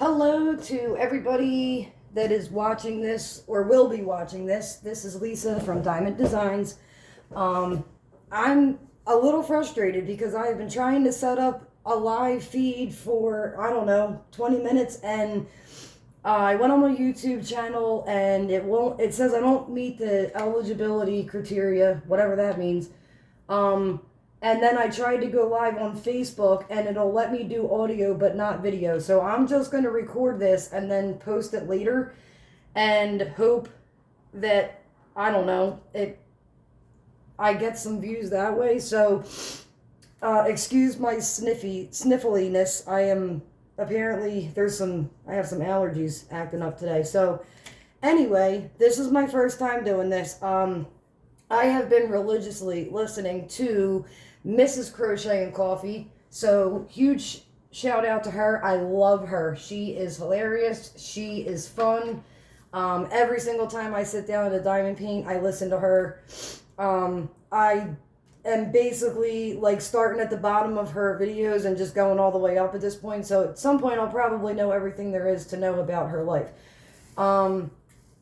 Hello to everybody that is watching this or will be watching this. This is Lisa from Diamond Designs. I'm a little frustrated because I've been trying to set up a live feed for, I don't know, 20 minutes, and I went on my YouTube channel and it says I don't meet the eligibility criteria, whatever that means. And then I tried to go live on Facebook and it'll let me do audio but not video. So I'm just going to record this and then post it later and hope that, I don't know, I get some views that way. So excuse my sniffliness. I am apparently I have some allergies acting up today. So anyway, this is my first time doing this. I have been religiously listening to Mrs. Crochet and Coffee, so huge shout out to her. I love her. She is hilarious. She is fun. Every single time I sit down at a diamond paint, I listen to her. I am basically like starting at the bottom of her videos and just going all the way up at this point, so at some point I'll probably know everything there is to know about her life.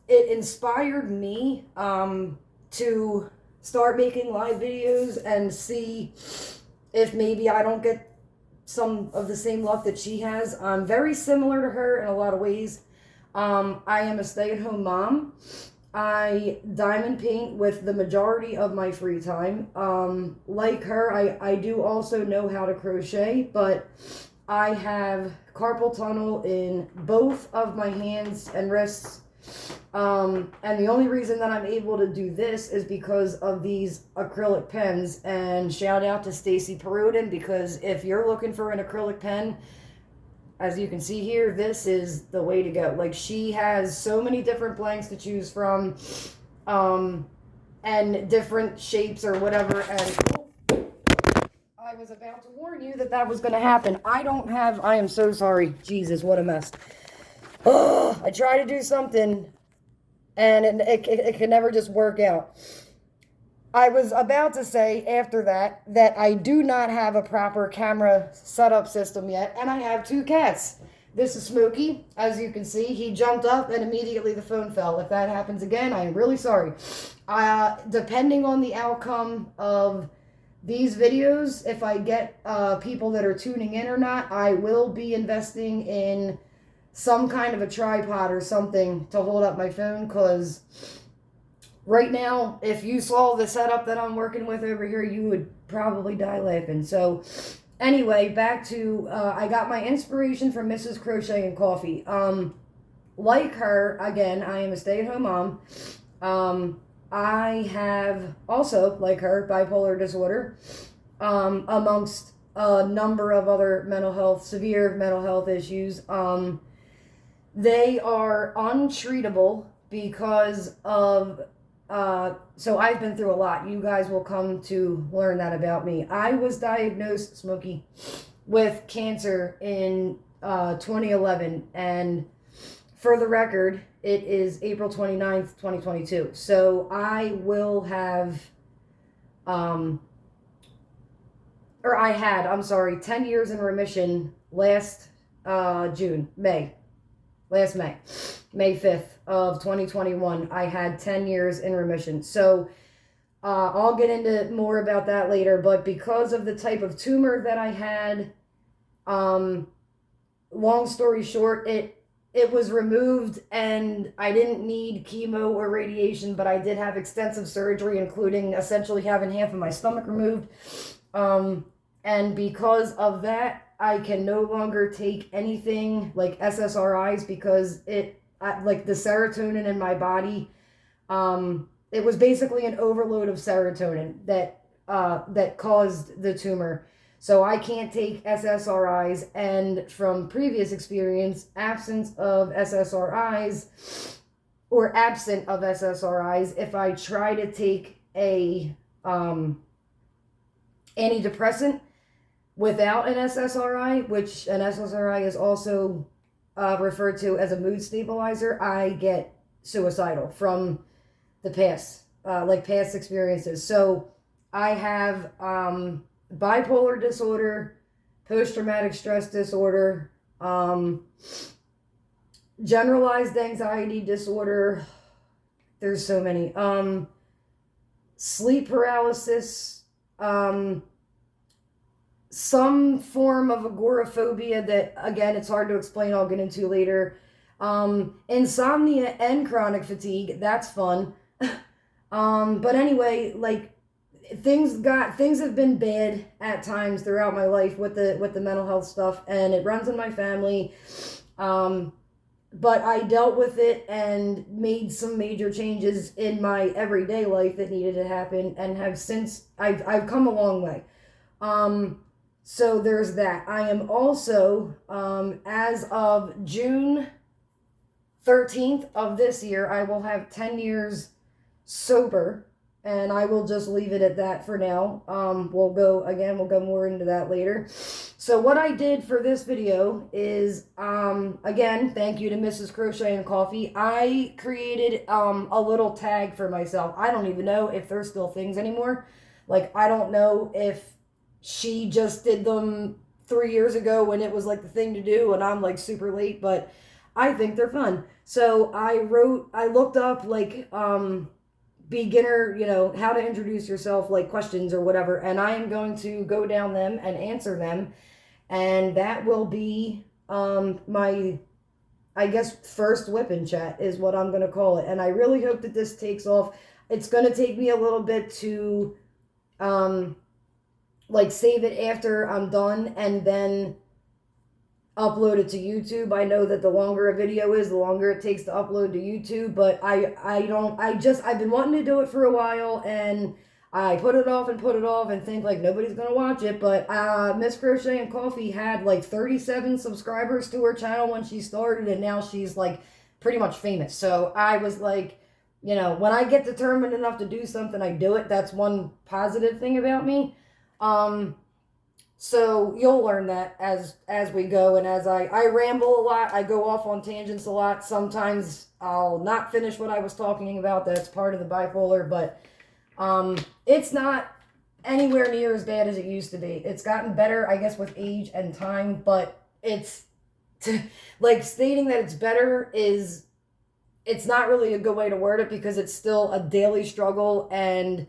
It inspired me to start making live videos and see if maybe I don't get some of the same luck that she has. I'm very similar to her in a lot of ways. I am a stay-at-home mom. I diamond paint with the majority of my free time. Like her, I do also know how to crochet, but I have carpal tunnel in both of my hands and wrists. And the only reason that I'm able to do this is because of these acrylic pens, and shout out to Stacy Perodin, because if you're looking for an acrylic pen, as you can see here, this is the way to go. Like, she has so many different blanks to choose from, and different shapes or whatever, and I was about to warn you that that was going to happen. I am so sorry. Jesus, what a mess. Oh, I try to do something, and it can never just work out. I was about to say after that I do not have a proper camera setup system yet, and I have two cats. This is Smokey. As you can see, he jumped up and immediately the phone fell. If that happens again, I am really sorry. Depending on the outcome of these videos, if I get people that are tuning in or not, I will be investing in some kind of a tripod or something to hold up my phone, because right now, if you saw the setup that I'm working with over here, you would probably die laughing. So anyway, back to, I got my inspiration from Mrs. Crochet and Coffee. Like her, again, I am a stay-at-home mom. I have also, like her, bipolar disorder, amongst a number of other severe mental health issues. They are untreatable because of, so I've been through a lot. You guys will come to learn that about me. I was diagnosed, Smokey, with cancer in 2011, and for the record, it is April 29th, 2022. So I will have, I had, 10 years in remission last May 5th of 2021, I had 10 years in remission. So I'll get into more about that later, but because of the type of tumor that I had, long story short, it was removed, and I didn't need chemo or radiation, but I did have extensive surgery, including essentially having half of my stomach removed. And because of that, I can no longer take anything like SSRIs, because like the serotonin in my body, it was basically an overload of serotonin that caused the tumor. So I can't take SSRIs, and from previous experience, absent of SSRIs, if I try to take a antidepressant without an SSRI, which an SSRI is also referred to as a mood stabilizer, I get suicidal from the past, past experiences. So I have bipolar disorder, post-traumatic stress disorder, generalized anxiety disorder. There's so many. Sleep paralysis, some form of agoraphobia that, again, it's hard to explain, I'll get into later. Insomnia and chronic fatigue, that's fun. But anyway, like, things have been bad at times throughout my life with the mental health stuff, and it runs in my family. But I dealt with it and made some major changes in my everyday life that needed to happen, and have since I've come a long way. So there's that. I am also, as of June 13th of this year, I will have 10 years sober, and I will just leave it at that for now. We'll go more into that later. So what I did for this video is, again, thank you to Mrs. Crochet and Coffee. I created a little tag for myself. I don't even know if they're still things anymore. Like, I don't know if she just did them 3 years ago when it was like the thing to do, and I'm like super late, but I think they're fun. So I looked up like beginner, how to introduce yourself, like questions or whatever, and I am going to go down them and answer them, and that will be my, I guess, first WIP Chat is what I'm going to call it. And I really hope that this takes off. It's going to take me a little bit to like save it after I'm done and then upload it to YouTube. I know that the longer a video is, the longer it takes to upload to YouTube, but I've been wanting to do it for a while, and I put it off and think like nobody's gonna watch it. But Miss Crochet and Coffee had like 37 subscribers to her channel when she started, and now she's like pretty much famous. So I was like, when I get determined enough to do something, I do it. That's one positive thing about me. So you'll learn that as we go, and as I ramble a lot, I go off on tangents a lot. Sometimes I'll not finish what I was talking about. That's part of the bipolar, but it's not anywhere near as bad as it used to be. It's gotten better, I guess, with age and time, but it's like stating that it's better it's not really a good way to word it, because it's still a daily struggle. And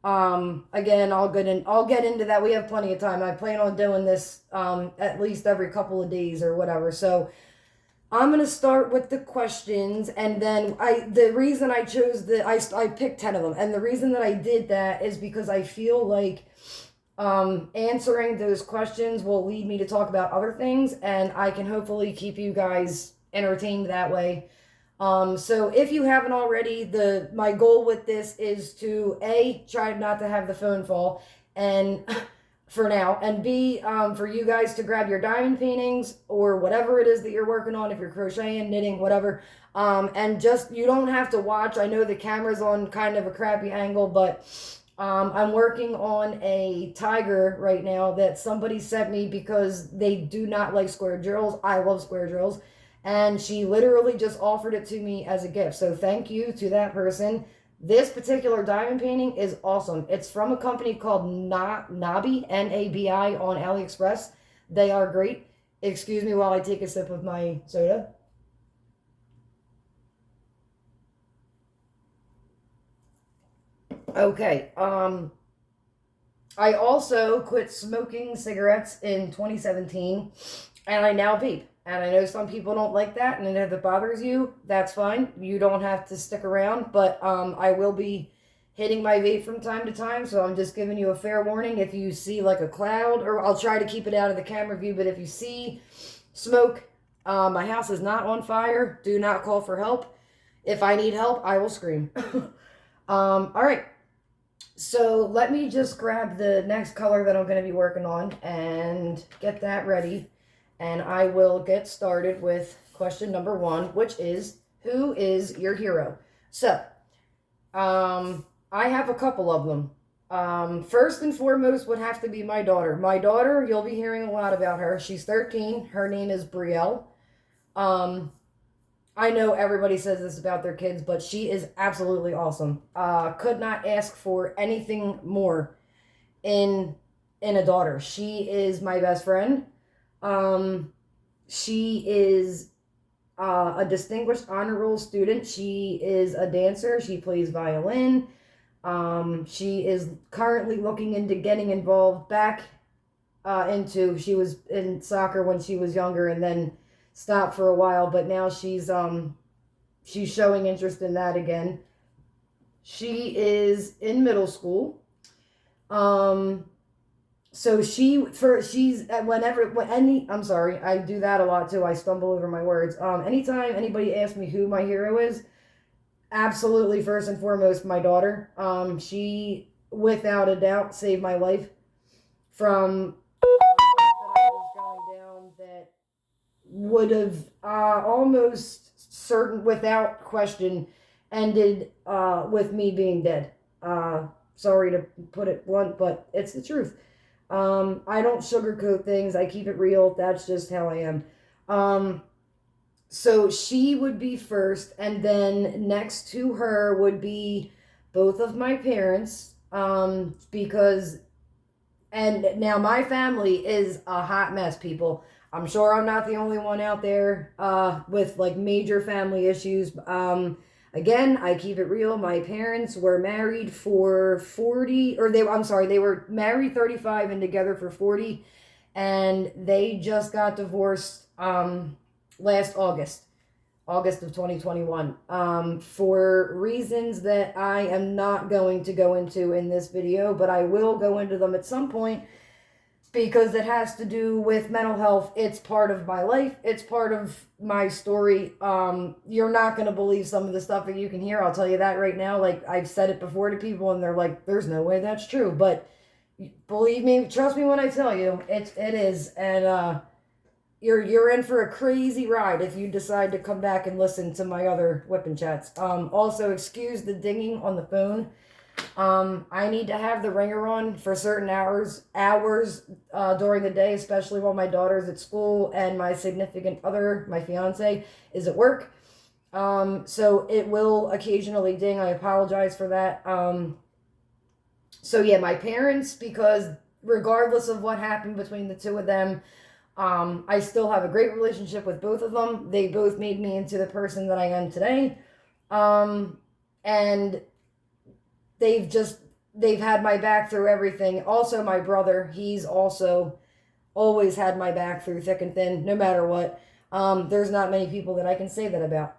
again, I'll get into that. We have plenty of time. I plan on doing this at least every couple of days or whatever. So I'm going to start with the questions, and then the reason I chose I picked 10 of them, and the reason that I did that is because I feel like answering those questions will lead me to talk about other things, and I can hopefully keep you guys entertained that way. So if you haven't already, my goal with this is to A, try not to have the phone fall, and for now, and B, for you guys to grab your diamond paintings or whatever it is that you're working on, if you're crocheting, knitting, whatever, and just, you don't have to watch. I know the camera's on kind of a crappy angle, but I'm working on a tiger right now that somebody sent me because they do not like square drills. I love square drills. And she literally just offered it to me as a gift. So thank you to that person. This particular diamond painting is awesome. It's from a company called Nabi, N-A-B-I, on AliExpress. They are great. Excuse me while I take a sip of my soda. Okay. I also quit smoking cigarettes in 2017, and I now vape. And I know some people don't like that, and if it bothers you, that's fine. You don't have to stick around, but I will be hitting my vape from time to time, so I'm just giving you a fair warning. If you see like a cloud, or I'll try to keep it out of the camera view, but if you see smoke, my house is not on fire. Do not call for help. If I need help, I will scream. All right. So let me just grab the next color that I'm going to be working on and get that ready. And I will get started with question number 1, which is, who is your hero? So, I have a couple of them. First and foremost would have to be my daughter. My daughter, you'll be hearing a lot about her. She's 13. Her name is Brielle. I know everybody says this about their kids, but she is absolutely awesome. Could not ask for anything more in a daughter. She is my best friend. She is a distinguished honor roll student. She is a dancer. She plays violin. She is currently looking into getting involved back she was in soccer when she was younger and then stopped for a while, but now she's showing interest in that again. She is in middle school. So I'm sorry, I do that a lot too. I stumble over my words. Anytime anybody asks me who my hero is, absolutely first and foremost my daughter. She without a doubt saved my life from that I was going down that would have almost certain without question ended with me being dead. Sorry to put it blunt, but it's the truth. I don't sugarcoat things. I keep it real. That's just how I am. So she would be first, and then next to her would be both of my parents, because, and now my family is a hot mess, people. I'm sure I'm not the only one out there with like major family issues. Again, I keep it real. My parents were married for 40, or they were married 35 and together for 40, and they just got divorced last August of 2021, for reasons that I am not going to go into in this video, but I will go into them at some point because it has to do with mental health. It's part of my life. It's part of my story. You're not going to believe some of the stuff that you can hear. I'll tell you that right now. Like, I've said it before to people and they're like, there's no way that's true. But believe me, trust me when I tell you, it is. And, you're in for a crazy ride if you decide to come back and listen to my other WIP Chats. Also, excuse the dinging on the phone. I need to have the ringer on for certain hours during the day, especially while my daughter's at school and my significant other, my fiance, is at work. So it will occasionally ding. I apologize for that. So yeah, my parents, because regardless of what happened between the two of them, I still have a great relationship with both of them. They both made me into the person that I am today. And they've had my back through everything. Also, my brother, he's also always had my back through thick and thin, no matter what. There's not many people that I can say that about.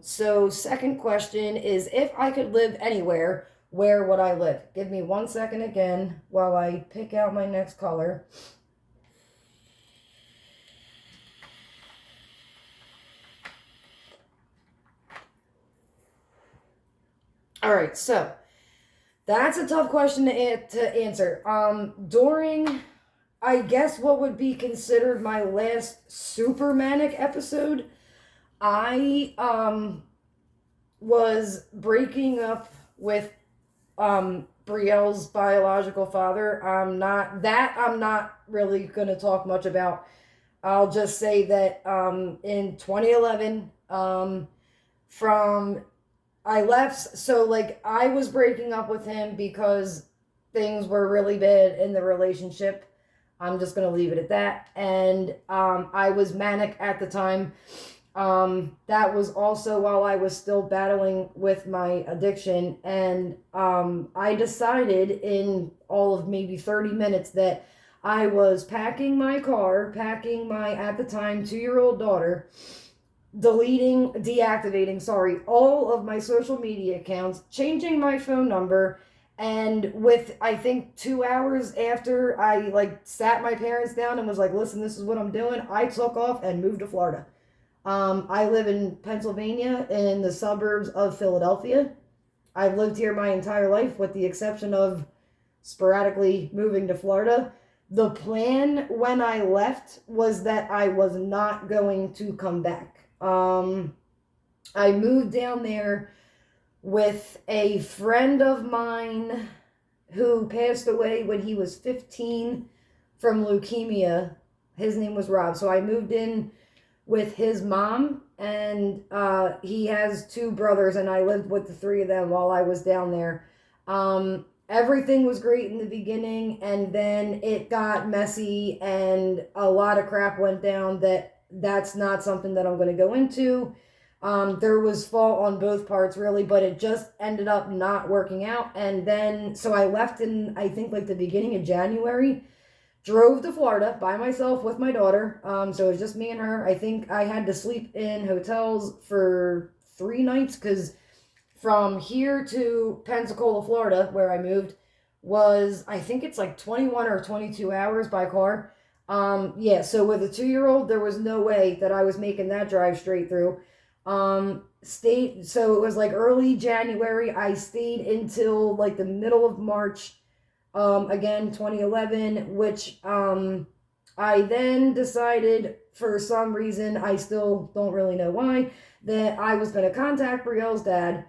So second question is, if I could live anywhere, where would I live? Give me 1 second again while I pick out my next color. All right, so that's a tough question to answer. During, I guess, what would be considered my last super manic episode, I was breaking up with Brielle's biological father. I'm not really going to talk much about. I'll just say that in 2011, I left, so like I was breaking up with him because things were really bad in the relationship. I'm just gonna leave it at that. And I was manic at the time. That was also while I was still battling with my addiction. And I decided in all of maybe 30 minutes that I was packing my car, packing my, at the time, 2-year-old daughter, deactivating all of my social media accounts, changing my phone number, and with, I think, 2 hours after I like sat my parents down and was like, listen, this is what I'm doing, I took off and moved to Florida. I live in Pennsylvania in the suburbs of Philadelphia. I've lived here my entire life with the exception of sporadically moving to Florida. The plan when I left was that I was not going to come back. I moved down there with a friend of mine who passed away when he was 15 from leukemia. His name was Rob. So I moved in with his mom, and he has 2 brothers, and I lived with the 3 of them while I was down there. Everything was great in the beginning, and then it got messy, and a lot of crap went down that that's not something that I'm going to go into. There was fault on both parts, really, but it just ended up not working out. And then, so I left in, I think, like the beginning of January, drove to Florida by myself with my daughter. So it was just me and her. I think I had to sleep in hotels for 3 nights because from here to Pensacola, Florida, where I moved, was, I think it's like 21 or 22 hours by car. Yeah, so with a 2-year-old, there was no way that I was making that drive straight through. So it was like early January. I stayed until like the middle of March, again, 2011, which, I then decided for some reason, I still don't really know why, that I was going to contact Brielle's dad.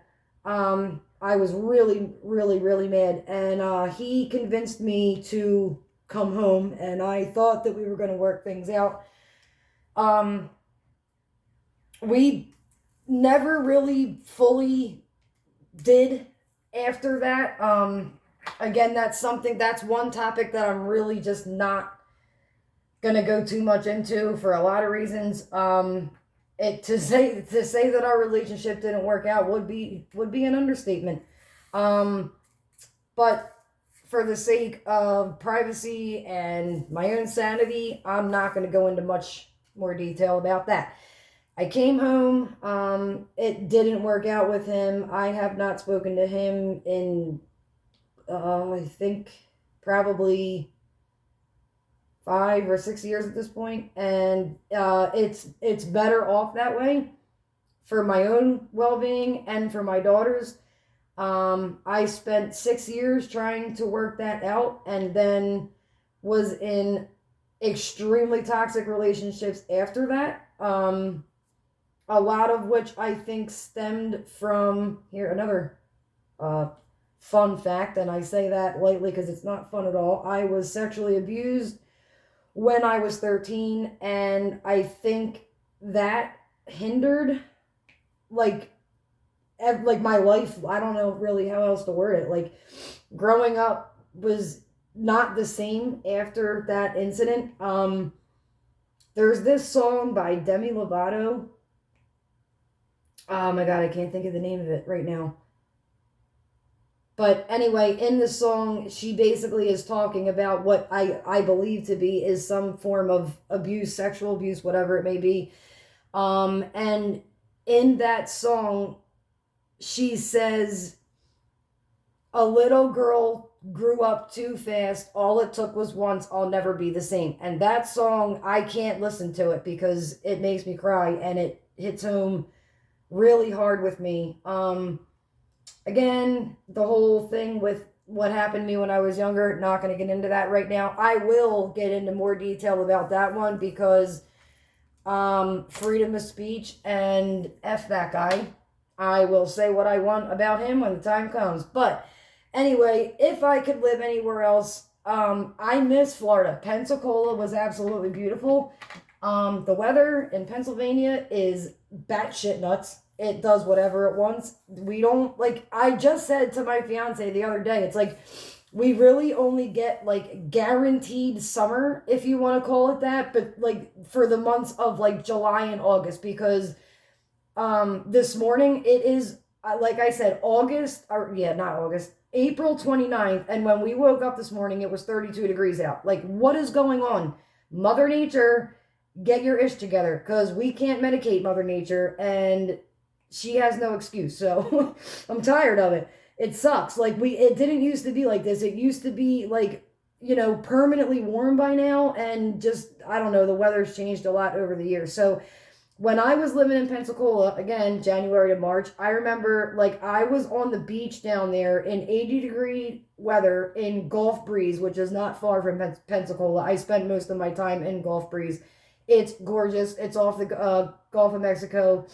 I was really, really, really mad, and he convinced me to come home, and I thought that we were going to work things out. We never really fully did after that. Again, that's one topic that I'm really just not gonna go too much into for a lot of reasons. To say that our relationship didn't work out would be an understatement. But for the sake of privacy and my own sanity, I'm not going to go into much more detail about that. I came home. It didn't work out with him. I have not spoken to him in, I think, probably 5 or 6 years at this point, and it's better off that way for my own well-being and for my daughter's. I spent 6 years trying to work that out, and then was in extremely toxic relationships after that. A lot of which I think stemmed from, here, another fun fact, and I say that lightly because it's not fun at all. I was sexually abused when I was 13, and I think that hindered, like my life. I don't know really how else to word it. Like, growing up was not the same after that incident. There's this song by Demi Lovato. Oh my god, I can't think of the name of it right now. But anyway, in the song, she basically is talking about what I believe to be is some form of abuse, sexual abuse, whatever it may be. And in that song, she says, a little girl grew up too fast. All it took was once. I'll never be the same. And that song, I can't listen to it because it makes me cry and it hits home really hard with me. Again, the whole thing with what happened to me when I was younger, not going to get into that right now. I will get into more detail about that one because freedom of speech, and F that guy. I will say what I want about him when the time comes. But anyway, if I could live anywhere else, I miss Florida. Pensacola was absolutely beautiful. The weather in Pennsylvania is batshit nuts. It does whatever it wants. We don't, like, I just said to my fiance the other day, it's like, we really only get, like, guaranteed summer, if you want to call it that, but, like, for the months of, like, July and August, because, this morning, it is, like I said, April 29th, and when we woke up this morning, it was 32 degrees out. Like, what is going on? Mother Nature, get your ish together, because we can't medicate Mother Nature, and she has no excuse. So I'm tired of it. It sucks. Like, it didn't used to be like this. It used to be like, permanently warm by now, and just, I don't know, the weather's changed a lot over the years. So when I was living in Pensacola, again, January to March, I remember, like, I was on the beach down there in 80-degree weather in Gulf Breeze, which is not far from Pensacola. I spent most of my time in Gulf Breeze. It's gorgeous. It's off the Gulf of Mexico.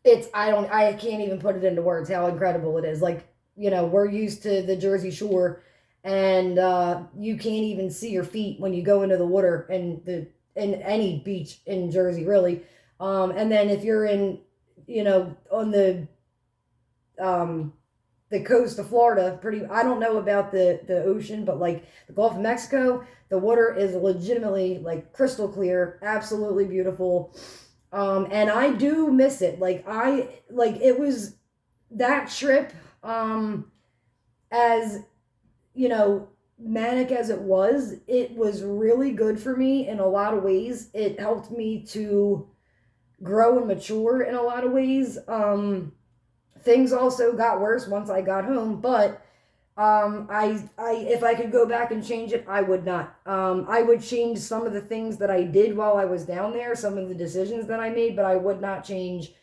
I can't even put it into words how incredible it is. Like, we're used to the Jersey Shore, and you can't even see your feet when you go into the water in any beach in Jersey, really. And then if you're in, on the the coast of Florida. I don't know about the ocean, but like the Gulf of Mexico, the water is legitimately like crystal clear, absolutely beautiful. And I do miss it. It was that trip, as you know, manic as it was really good for me in a lot of ways. It helped me to grow and mature in a lot of ways. Things also got worse once I got home, but if I could go back and change it, I would not. I would change some of the things that I did while I was down there, some of the decisions that I made, but I would not change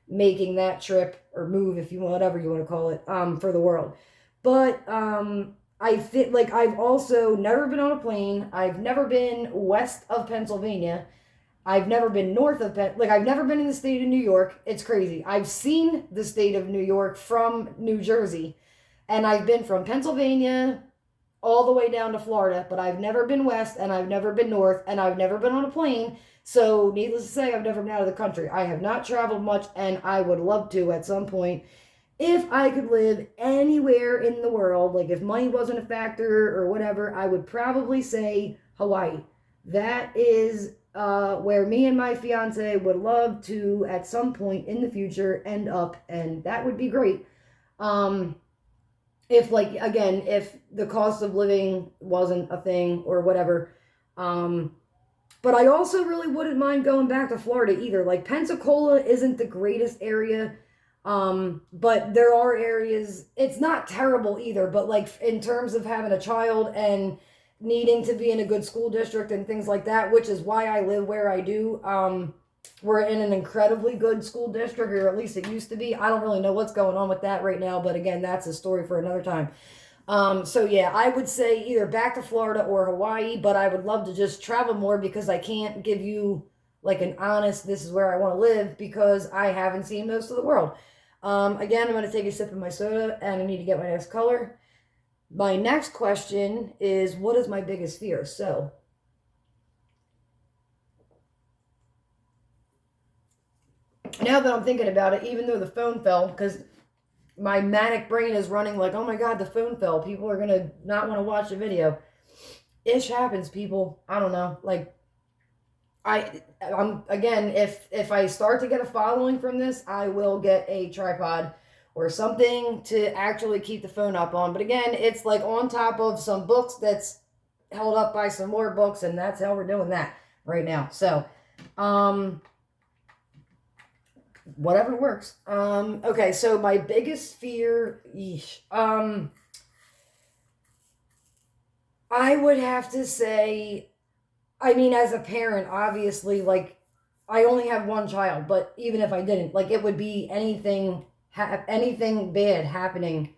making that trip or move, if you whatever you want to call it, for the world. But I've also never been on a plane. I've never been west of Pennsylvania. I've never been north of I've never been in the state of New York. It's crazy. I've seen the state of New York from New Jersey, and I've been from Pennsylvania all the way down to Florida, but I've never been west, and I've never been north, and I've never been on a plane. So needless to say, I've never been out of the country. I have not traveled much, and I would love to at some point. If I could live anywhere in the world, like if money wasn't a factor or whatever, I would probably say Hawaii. That is where me and my fiance would love to, at some point in the future, end up, and that would be great. If the cost of living wasn't a thing or whatever. But I also really wouldn't mind going back to Florida either. Like Pensacola isn't the greatest area. But there are areas, it's not terrible either, but like in terms of having a child and needing to be in a good school district and things like that, which is why I live where I do. We're in an incredibly good school district, or at least it used to be. I don't really know what's going on with that right now, but again, that's a story for another time. So yeah, I would say either back to Florida or Hawaii, but I would love to just travel more because I can't give you like an honest, this is where I want to live, because I haven't seen most of the world. Again, I'm going to take a sip of my soda, and I need to get my next color. My next question is, what is my biggest fear? So, now that I'm thinking about it, even though the phone fell, because my manic brain is running like, oh my God, the phone fell. People are going to not want to watch the video. Ish happens, people. I don't know. Like, I'm again, if I start to get a following from this, I will get a tripod or something to actually keep the phone up on. But again, it's like on top of some books that's held up by some more books, and that's how we're doing that right now. So, whatever works. Okay, so my biggest fear, I would have to say, I mean, as a parent, obviously, like, I only have one child, but even if I didn't, like, it would be anything bad happening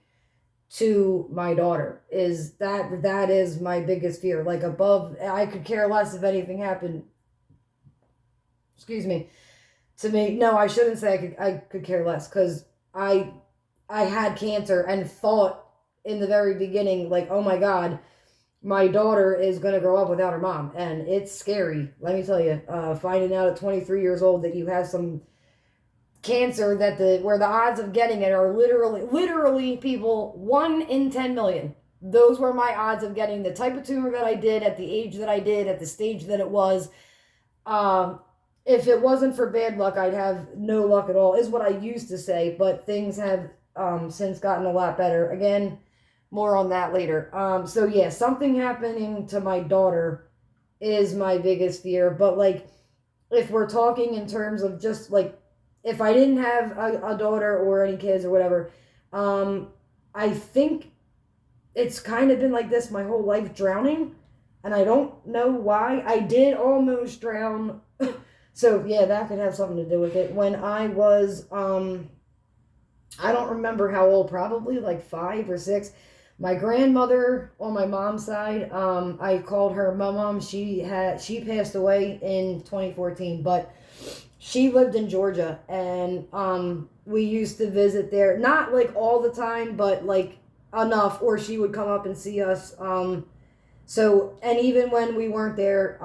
to my daughter. That is my biggest fear. Like, above, I could care less if anything happened, excuse me, to me. No, I shouldn't say I could care less, because I had cancer and thought in the very beginning, like, oh my God, my daughter is going to grow up without her mom, and it's scary. Let me tell you, finding out at 23 years old that you have some cancer where the odds of getting it are literally people 1 in 10 million. Those were my odds of getting the type of tumor that I did at the age that I did, at the stage that it was. If it wasn't for bad luck, I'd have no luck at all, is what I used to say, but things have since gotten a lot better. Again, more on that later. So yeah, something happening to my daughter is my biggest fear. But like, if we're talking in terms of just like, if I didn't have a daughter or any kids or whatever, I think it's kind of been like this my whole life, drowning. And I don't know why. I did almost drown. So yeah, that could have something to do with it. When I was, I don't remember how old, probably like 5 or 6. My grandmother on my mom's side, I called her my mom. She passed away in 2014, but she lived in Georgia, and we used to visit there, not like all the time, but like enough, or she would come up and see us. So, and even when we weren't there,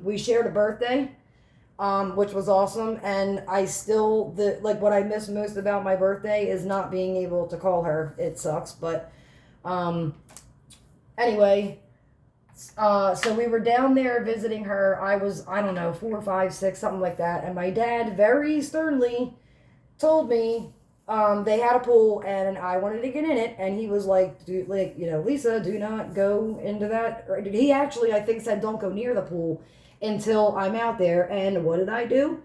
we shared a birthday. which was awesome. And I still, what I miss most about my birthday is not being able to call her. It sucks, but anyway, so we were down there visiting her. I was, I don't know, 4, 5, 6, something like that. And my dad very sternly told me they had a pool and I wanted to get in it. And he was like, Lisa, do not go into that. He actually, I think, said don't go near the pool until I'm out there. And what did I do?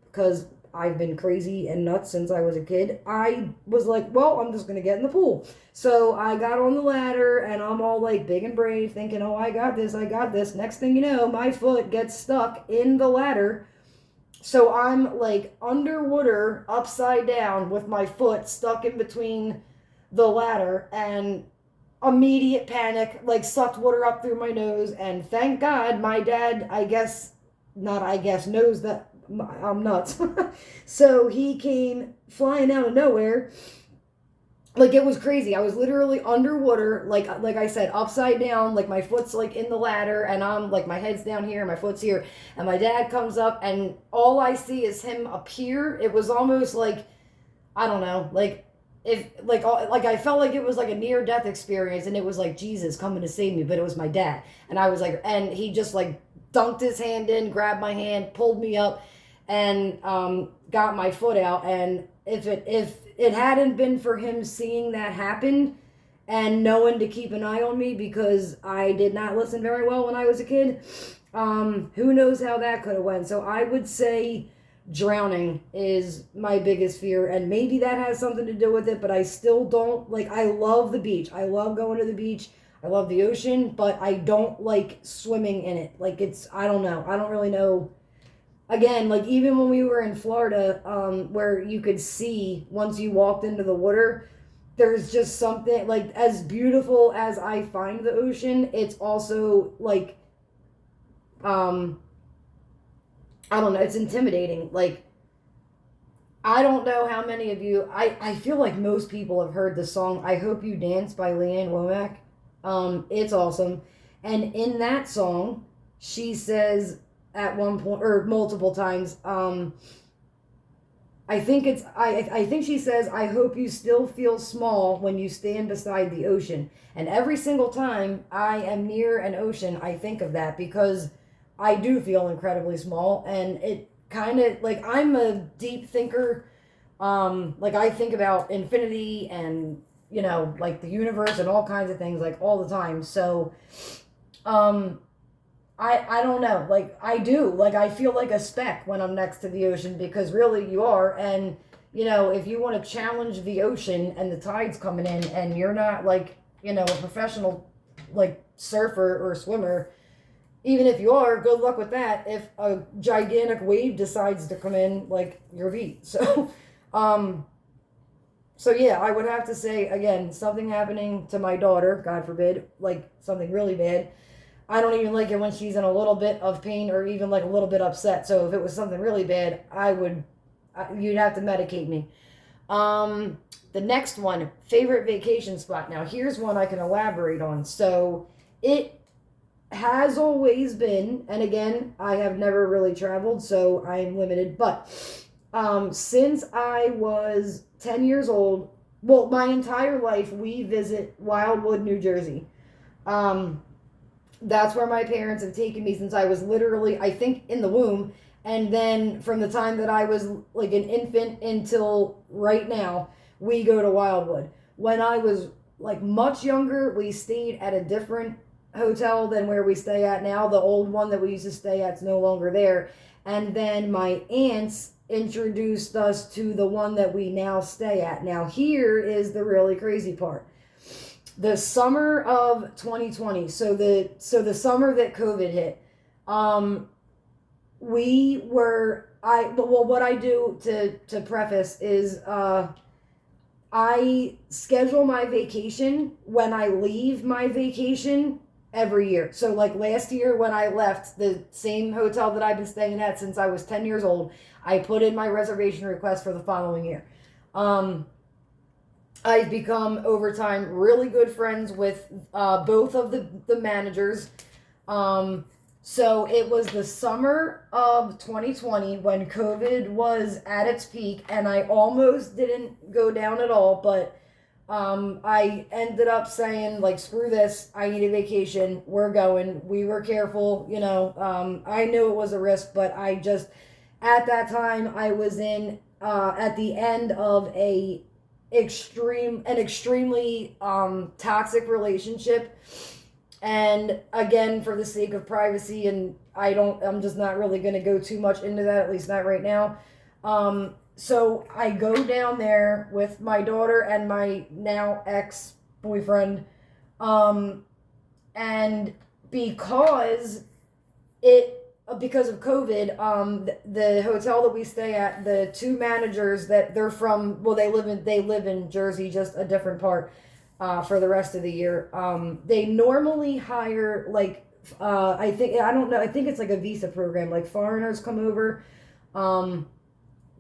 Because I've been crazy and nuts since I was a kid. I was like, well, I'm just going to get in the pool. So I got on the ladder and I'm all like big and brave thinking, oh, I got this, I got this. Next thing you know, my foot gets stuck in the ladder. So I'm like underwater, upside down with my foot stuck in between the ladder, and immediate panic, like sucked water up through my nose. And thank God my dad, knows that I'm nuts. So he came flying out of nowhere. Like, it was crazy. I was literally underwater, like I said, upside down, like my foot's like in the ladder, and I'm like, my head's down here, my foot's here, and my dad comes up, and all I see is him appear. It was almost like, I don't know, like if like I felt like it was like a near death experience, and it was like Jesus coming to save me, but it was my dad, and I was like, and he just like dunked his hand in, grabbed my hand, pulled me up, and got my foot out. And if it hadn't been for him seeing that happen and knowing to keep an eye on me, because I did not listen very well when I was a kid, who knows how that could have went. So I would say drowning is my biggest fear, and maybe that has something to do with it, but I still don't, like, I love the beach. I love going to the beach. I love the ocean, but I don't like swimming in it. Like, I don't know. I don't really know. Again, like, even when we were in Florida, where you could see once you walked into the water, there's just something, like, as beautiful as I find the ocean, it's also, like, I don't know, it's intimidating. Like, I don't know how many of you, I feel like most people have heard the song I Hope You Dance by Leanne Womack. It's awesome. And in that song, she says at one point, or multiple times, I think she says, I hope you still feel small when you stand beside the ocean. And every single time I am near an ocean, I think of that, because I do feel incredibly small, and it kind of, like, I'm a deep thinker. Like, I think about infinity and, you know, like the universe and all kinds of things, like, all the time. So, I don't know, like, I do, like, I feel like a speck when I'm next to the ocean, because really you are. And, you know, if you want to challenge the ocean and the tide's coming in and you're not, like, you know, a professional, like, surfer or swimmer, even if you are, good luck with that. If a gigantic wave decides to come in, like, you're beat. So, so yeah, I would have to say, again, something happening to my daughter, God forbid, like something really bad. I don't even like it when she's in a little bit of pain or even like a little bit upset. So if it was something really bad, you'd have to medicate me. The next one, favorite vacation spot. Now, here's one I can elaborate on. So it has always been, and again, I have never really traveled, so I'm limited, but since I was 10 years old, well, my entire life, we visit Wildwood, New Jersey. That's where my parents have taken me since I was literally, I think, in the womb. And then from the time that I was like an infant until right now, we go to Wildwood. When I was like much younger, we stayed at a different hotel than where we stay at now. The old one that we used to stay at's no longer there. And then my aunts introduced us to the one that we now stay at. Now, here is the really crazy part. The summer of 2020, so the summer that COVID hit, what I do to preface is I schedule my vacation when I leave my vacation every year. So like last year when I left the same hotel that I've been staying at since I was 10 years old, I put in my reservation request for the following year. I've become, over time, really good friends with both of the managers. So it was the summer of 2020 when COVID was at its peak, and I almost didn't go down at all, but I ended up saying, like, screw this, I need a vacation, we're going. We were careful, you know. I knew it was a risk, but I just, at that time, I was in, at the end of an extremely toxic relationship. And again, for the sake of privacy, and I'm just not really going to go too much into that, at least not right now. So I go down there with my daughter and my now ex-boyfriend. And because because of COVID, the hotel that we stay at, the two managers that they're from, well, they live in Jersey, just a different part, for the rest of the year. They normally hire, like, I don't know, I think it's like a visa program, like foreigners come over,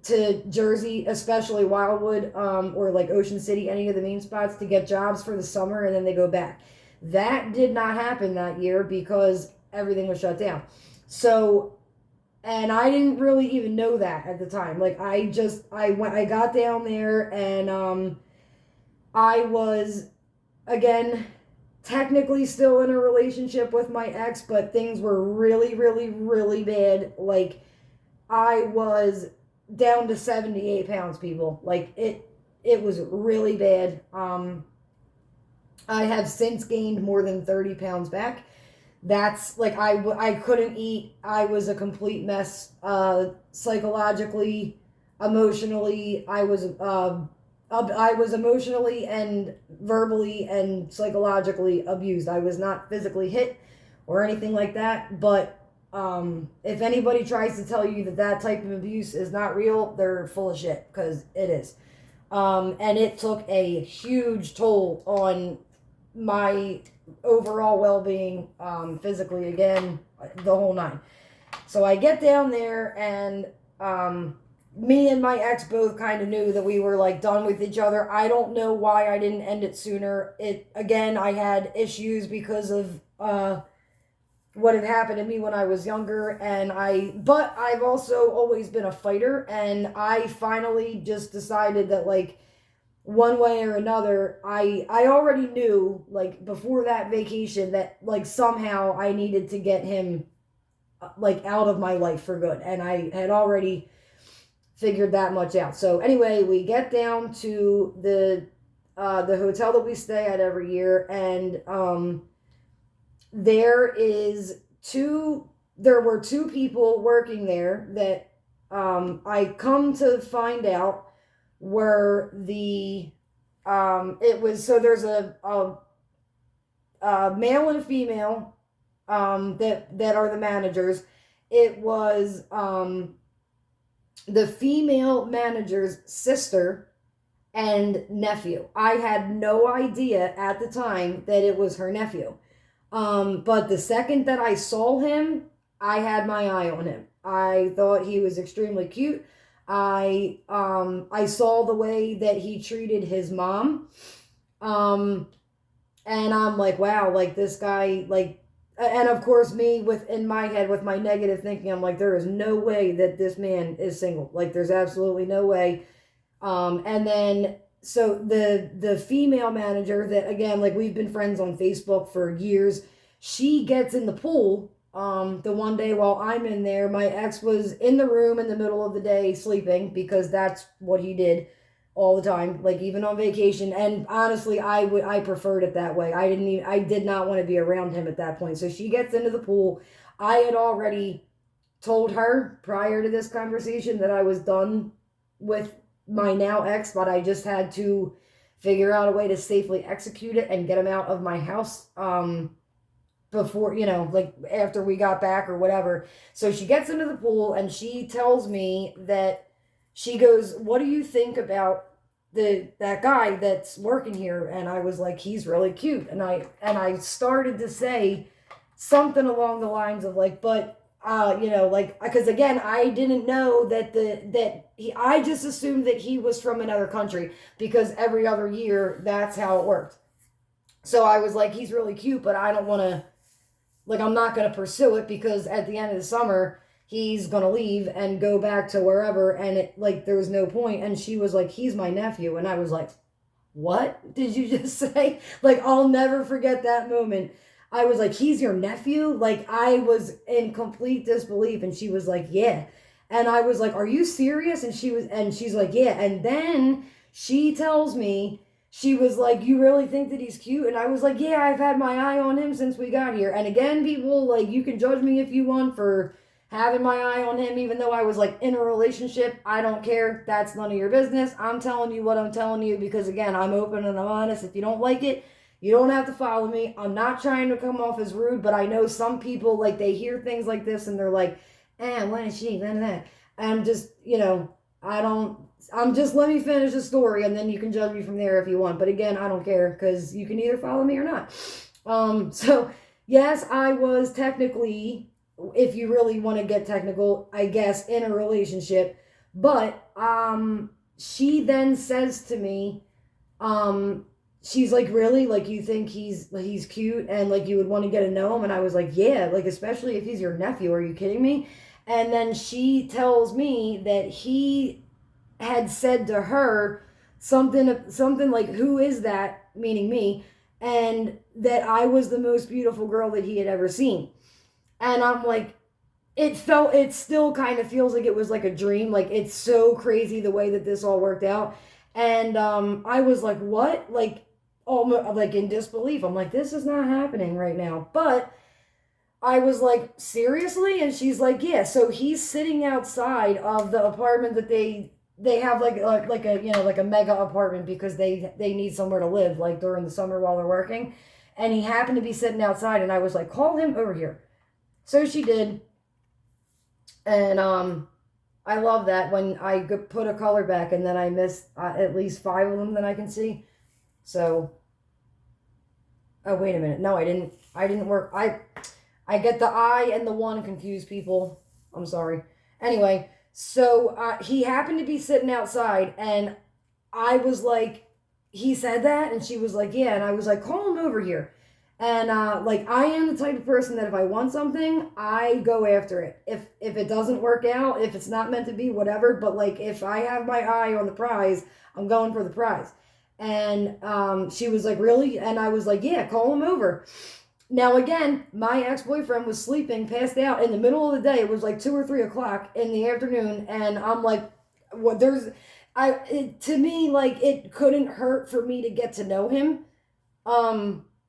to Jersey, especially Wildwood, or like Ocean City, any of the main spots, to get jobs for the summer, and then they go back. That did not happen that year because everything was shut down. So, and I didn't really even know that at the time. Like, I got down there, and I was, again, technically still in a relationship with my ex, but things were really, really, really bad. Like, I was down to 78 pounds, people. Like, it was really bad. I have since gained more than 30 pounds back. That's, like, I couldn't eat. I was a complete mess, psychologically, emotionally. I was emotionally and verbally and psychologically abused. I was not physically hit or anything like that, but if anybody tries to tell you that type of abuse is not real, they're full of shit, because it is. And it took a huge toll on my overall well-being, physically, again, the whole nine. So I get down there, and me and my ex both kind of knew that we were, like, done with each other. I don't know why I didn't end it sooner. Again, I had issues because of what had happened to me when I was younger, but I've also always been a fighter, and I finally just decided that, like, one way or another, I already knew, like, before that vacation, that, like, somehow I needed to get him, like, out of my life for good, and I had already figured that much out. So anyway, we get down to the hotel that we stay at every year, and there were two people working there that I come to find out were there's a male and a female that are the managers. It was the female manager's sister and nephew. I had no idea at the time that it was her nephew. But the second that I saw him, I had my eye on him. I thought he was extremely cute. I saw the way that he treated his mom. And I'm like, wow, like, this guy, like, and of course, in my head, with my negative thinking, I'm like, there is no way that this man is single. Like, there's absolutely no way. And then, so the female manager that, again, like, we've been friends on Facebook for years, she gets in the pool, the one day while I'm in there. My ex was in the room in the middle of the day sleeping, because that's what he did all the time, like, even on vacation. And honestly, I preferred it that way. I did not want to be around him at that point. So she gets into the pool. I had already told her prior to this conversation that I was done with my now ex, but I just had to figure out a way to safely execute it and get him out of my house, before, like, after we got back or whatever. So she gets into the pool, and she tells me that, she goes, what do you think about that guy that's working here? And I was like, he's really cute. And I started to say something along the lines of, like, but like, because again, I didn't know I just assumed that he was from another country, because every other year that's how it worked. So I was like, he's really cute, but I don't want to, like, I'm not going to pursue it because at the end of the summer, he's going to leave and go back to wherever. And it, like, there's no point. And she was like, he's my nephew. And I was like, what did you just say? Like, I'll never forget that moment. I was like, he's your nephew? Like, I was in complete disbelief. And she was like, yeah. And I was like, are you serious? And she's like, yeah. And then she tells me, she was like, you really think that he's cute? And I was like, yeah, I've had my eye on him since we got here. And again, people, like, you can judge me if you want for having my eye on him, even though I was, like, in a relationship. I don't care. That's none of your business. I'm telling you what I'm telling you because, again, I'm open and I'm honest. If you don't like it, you don't have to follow me. I'm not trying to come off as rude, but I know some people, like, they hear things like this and they're like, when is she? Then that. I'm just, let me finish the story and then you can judge me from there if you want. But again, I don't care because you can either follow me or not. So yes, I was technically, if you really want to get technical, I guess, in a relationship. But she then says to me, she's like, really? Like, you think he's cute and like you would want to get to know him? And I was like, yeah, like, especially if he's your nephew. Are you kidding me? And then she tells me that he had said to her something like, who is that? Meaning me. And that I was the most beautiful girl that he had ever seen. And I'm like, it still kind of feels like it was like a dream. Like, it's so crazy the way that this all worked out. And I was like, what? Like, almost like in disbelief. I'm like, this is not happening right now. But I was like, seriously? And she's like, yeah. So he's sitting outside of the apartment that they have like a, like a mega apartment because they need somewhere to live, like, during the summer while they're working. And he happened to be sitting outside and I was like, call him over here. So she did. And I love that when I put a color back and then I missed at least 5 of them that I can see. So, oh, wait a minute. No, I didn't work. I get the I and the 1 confused, people. I'm sorry. Anyway, so he happened to be sitting outside, and I was like, he said that, and she was like, yeah, and I was like, call him over here. And like, I am the type of person that if I want something, I go after it. If it doesn't work out, if it's not meant to be, whatever. But like, if I have my eye on the prize, I'm going for the prize. And she was like, really? And I was like, yeah, call him over. Now, again, my ex-boyfriend was sleeping, passed out in the middle of the day. It was like 2 or 3 o'clock in the afternoon. And I'm like, what? To me, like, it couldn't hurt for me to get to know him.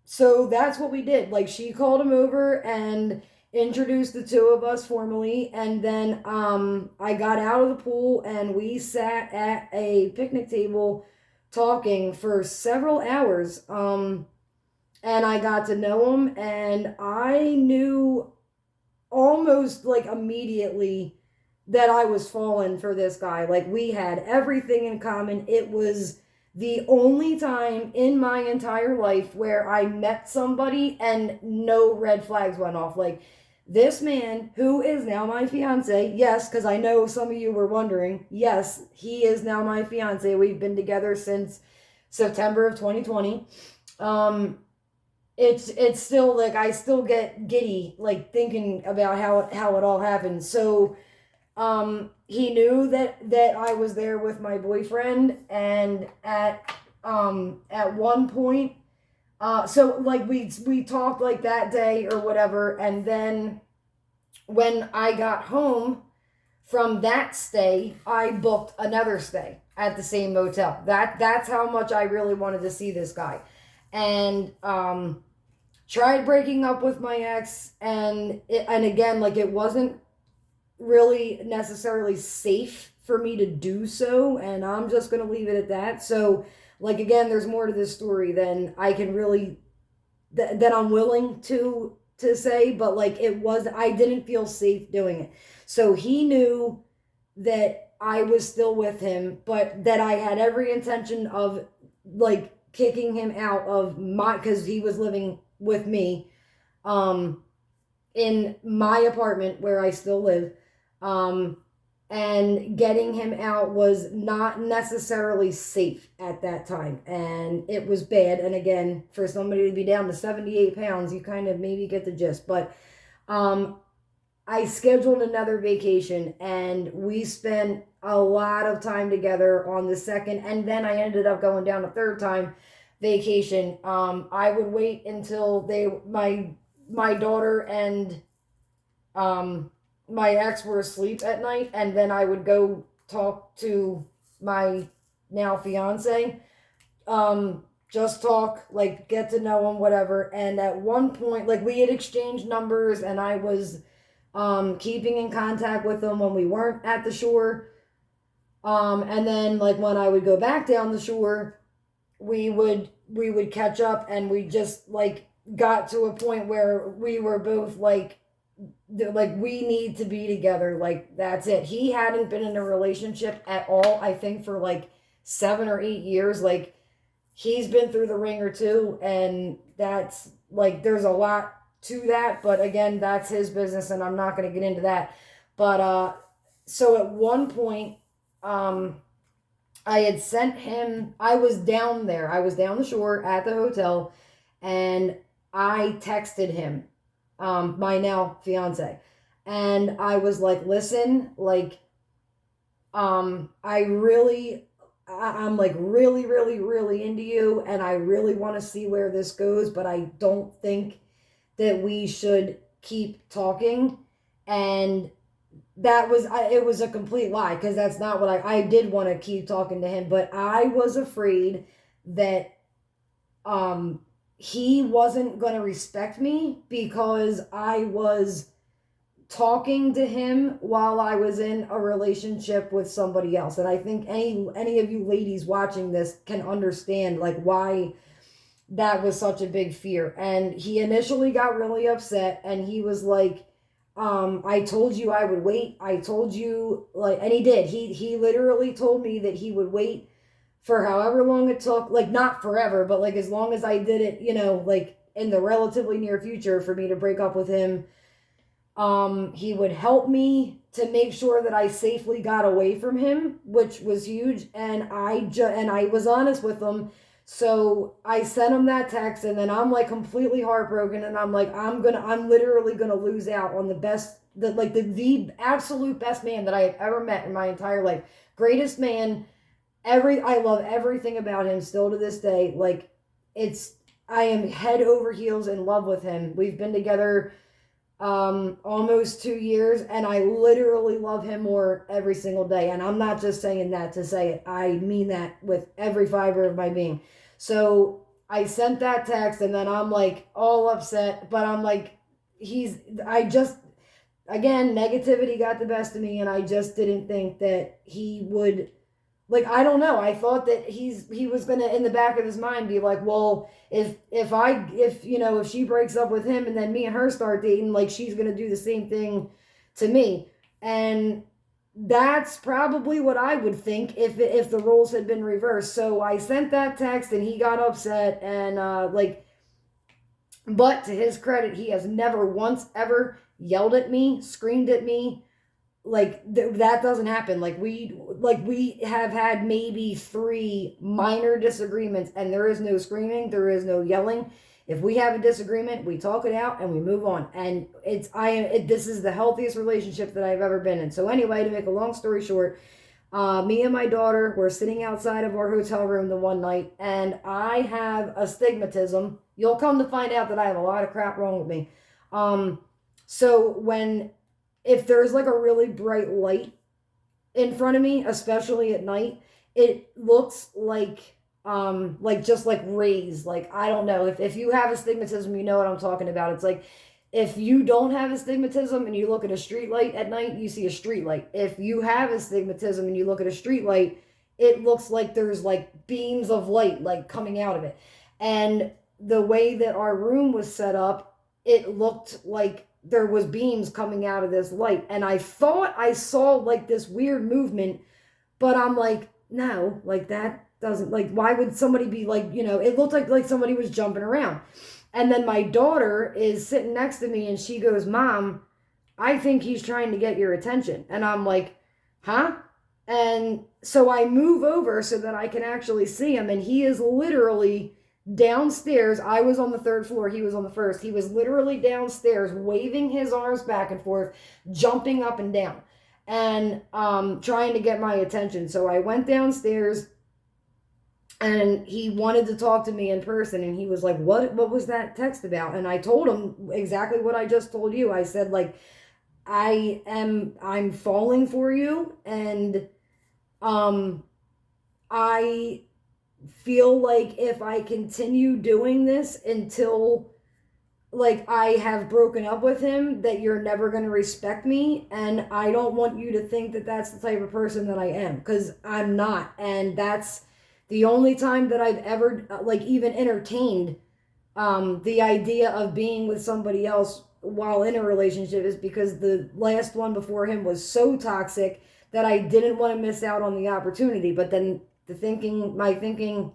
So that's what we did. Like, she called him over and introduced the 2 of us formally. And then I got out of the pool and we sat at a picnic table talking for several hours. And I got to know him, and I knew almost like immediately that I was falling for this guy. Like, we had everything in common. It was the only time in my entire life where I met somebody and no red flags went off. Like, this man, who is now my fiance, yes, because I know some of you were wondering, yes, he is now my fiance. We've been together since September of 2020. It's still like, I still get giddy, like, thinking about how it all happened. So, he knew that I was there with my boyfriend, and at one point, so like we talked like that day or whatever, and then when I got home from that stay, I booked another stay at the same motel. That's how much I really wanted to see this guy. And tried breaking up with my ex, and again, like, it wasn't really necessarily safe for me to do so, and I'm just gonna leave it at that. So, like, again, there's more to this story than I can really that I'm willing to say, but like, I didn't feel safe doing it. So he knew that I was still with him, but that I had every intention of, like, kicking him out of because he was living with me in my apartment where I still live. and getting him out was not necessarily safe at that time, and it was bad. And again, for somebody to be down to 78 pounds, you kind of maybe get the gist. But I scheduled another vacation, and we spent a lot of time together on the second, and then I ended up going down a third time vacation. I would wait until my daughter and my ex were asleep at night, and then I would go talk to my now fiance. Just talk, like get to know him, whatever. And at one point, like we had exchanged numbers, and I was keeping in contact with him when we weren't at the shore. And then like when I would go back down the shore, we would catch up, and we just like got to a point where we were both like we need to be together, like that's it. He hadn't been in a relationship at all, I think, for like 7 or 8 years. Like he's been through the ringer too, and that's like there's a lot to that, but again, that's his business and I'm not going to get into that. But so at one point I had sent him, I was down the shore at the hotel, and I texted him, my now fiance, and I was like, listen, like, I'm like really, really into you, and I really want to see where this goes, but I don't think that we should keep talking. And it was a complete lie, because that's not what I did want to keep talking to him, but I was afraid that he wasn't going to respect me because I was talking to him while I was in a relationship with somebody else. And I think any of you ladies watching this can understand like why that was such a big fear. And he initially got really upset, and he was like, I told you I would wait. I told you, like, and he did. He literally told me that he would wait for however long it took, like not forever, but like as long as I did it, you know, like in the relatively near future for me to break up with him. He would help me to make sure that I safely got away from him, which was huge. And I was honest with him. So I sent him that text, and then I'm like completely heartbroken, and I'm like, I'm literally gonna lose out on the absolute best man that I have ever met in my entire life. Greatest man. I love everything about him still to this day. Like I am head over heels in love with him. We've been together almost 2 years, and I literally love him more every single day. And I'm not just saying that to say it. I mean that with every fiber of my being. So I sent that text, and then I'm like all upset, but I'm like, again, negativity got the best of me, and I just didn't think that he would, like, I don't know. I thought that he was gonna, in the back of his mind, be like, well, if she breaks up with him and then me and her start dating, like she's gonna do the same thing to me. And that's probably what I would think if the roles had been reversed. So I sent that text, and he got upset, and but to his credit, he has never once ever yelled at me, screamed at me. Like that doesn't happen. Like we have had maybe 3 minor disagreements, and there is no screaming, there is no yelling. If we have a disagreement, we talk it out and we move on. And this is the healthiest relationship that I've ever been in. So anyway, to make a long story short, me and my daughter were sitting outside of our hotel room the one night, and I have astigmatism. You'll come to find out that I have a lot of crap wrong with me. So if there's like a really bright light in front of me, especially at night, it looks like just like rays. Like, I don't know, if you have astigmatism, you know what I'm talking about. It's like, if you don't have astigmatism and you look at a street light at night, you see a street light. If you have astigmatism and you look at a street light, it looks like there's like beams of light like coming out of it. And the way that our room was set up, it looked like there was beams coming out of this light. And I thought I saw like this weird movement, but I'm like, no, like that doesn't, like, why would somebody be like, it looked like somebody was jumping around. And then my daughter is sitting next to me, and she goes, Mom, I think he's trying to get your attention. And I'm like, huh? And so I move over so that I can actually see him, and he is literally downstairs. I was on the third floor, he was on the first. He was literally downstairs waving his arms back and forth, jumping up and down, and trying to get my attention. So I went downstairs, and he wanted to talk to me in person, and he was like, what was that text about? And I told him exactly what I just told you. I said, like, I'm falling for you, and I feel like if I continue doing this until, like, I have broken up with him, that you're never going to respect me, and I don't want you to think that that's the type of person that I am, because I'm not. And that's the only time that I've ever, like, even entertained the idea of being with somebody else while in a relationship, is because the last one before him was so toxic that I didn't want to miss out on the opportunity. But then my thinking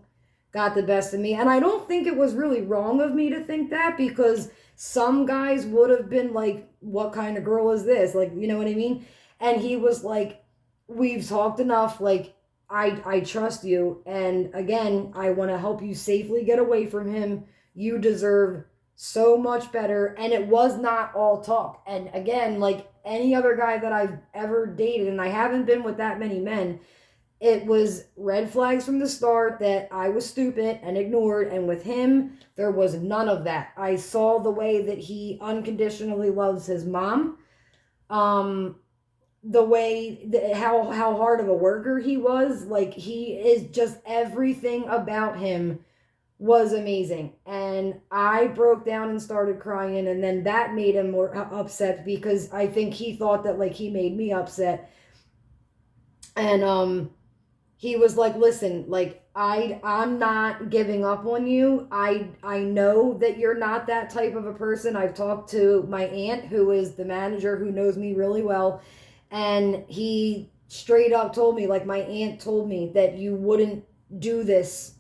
got the best of me. And I don't think it was really wrong of me to think that, because some guys would have been like, what kind of girl is this? Like, you know what I mean? And he was like, we've talked enough. Like, I trust you. And again, I want to help you safely get away from him. You deserve so much better. And it was not all talk. And again, like any other guy that I've ever dated, and I haven't been with that many men, it was red flags from the start that I was stupid and ignored. And with him, there was none of that. I saw the way that he unconditionally loves his mom. The way how hard of a worker he was. Like, he is just, everything about him was amazing. And I broke down and started crying, and then that made him more upset, because I think he thought that, like, he made me upset. And he was like, listen, like, I'm not giving up on you. I know that you're not that type of a person. I've talked to my aunt, who is the manager, who knows me really well, and he straight up told me, like, my aunt told me that you wouldn't do this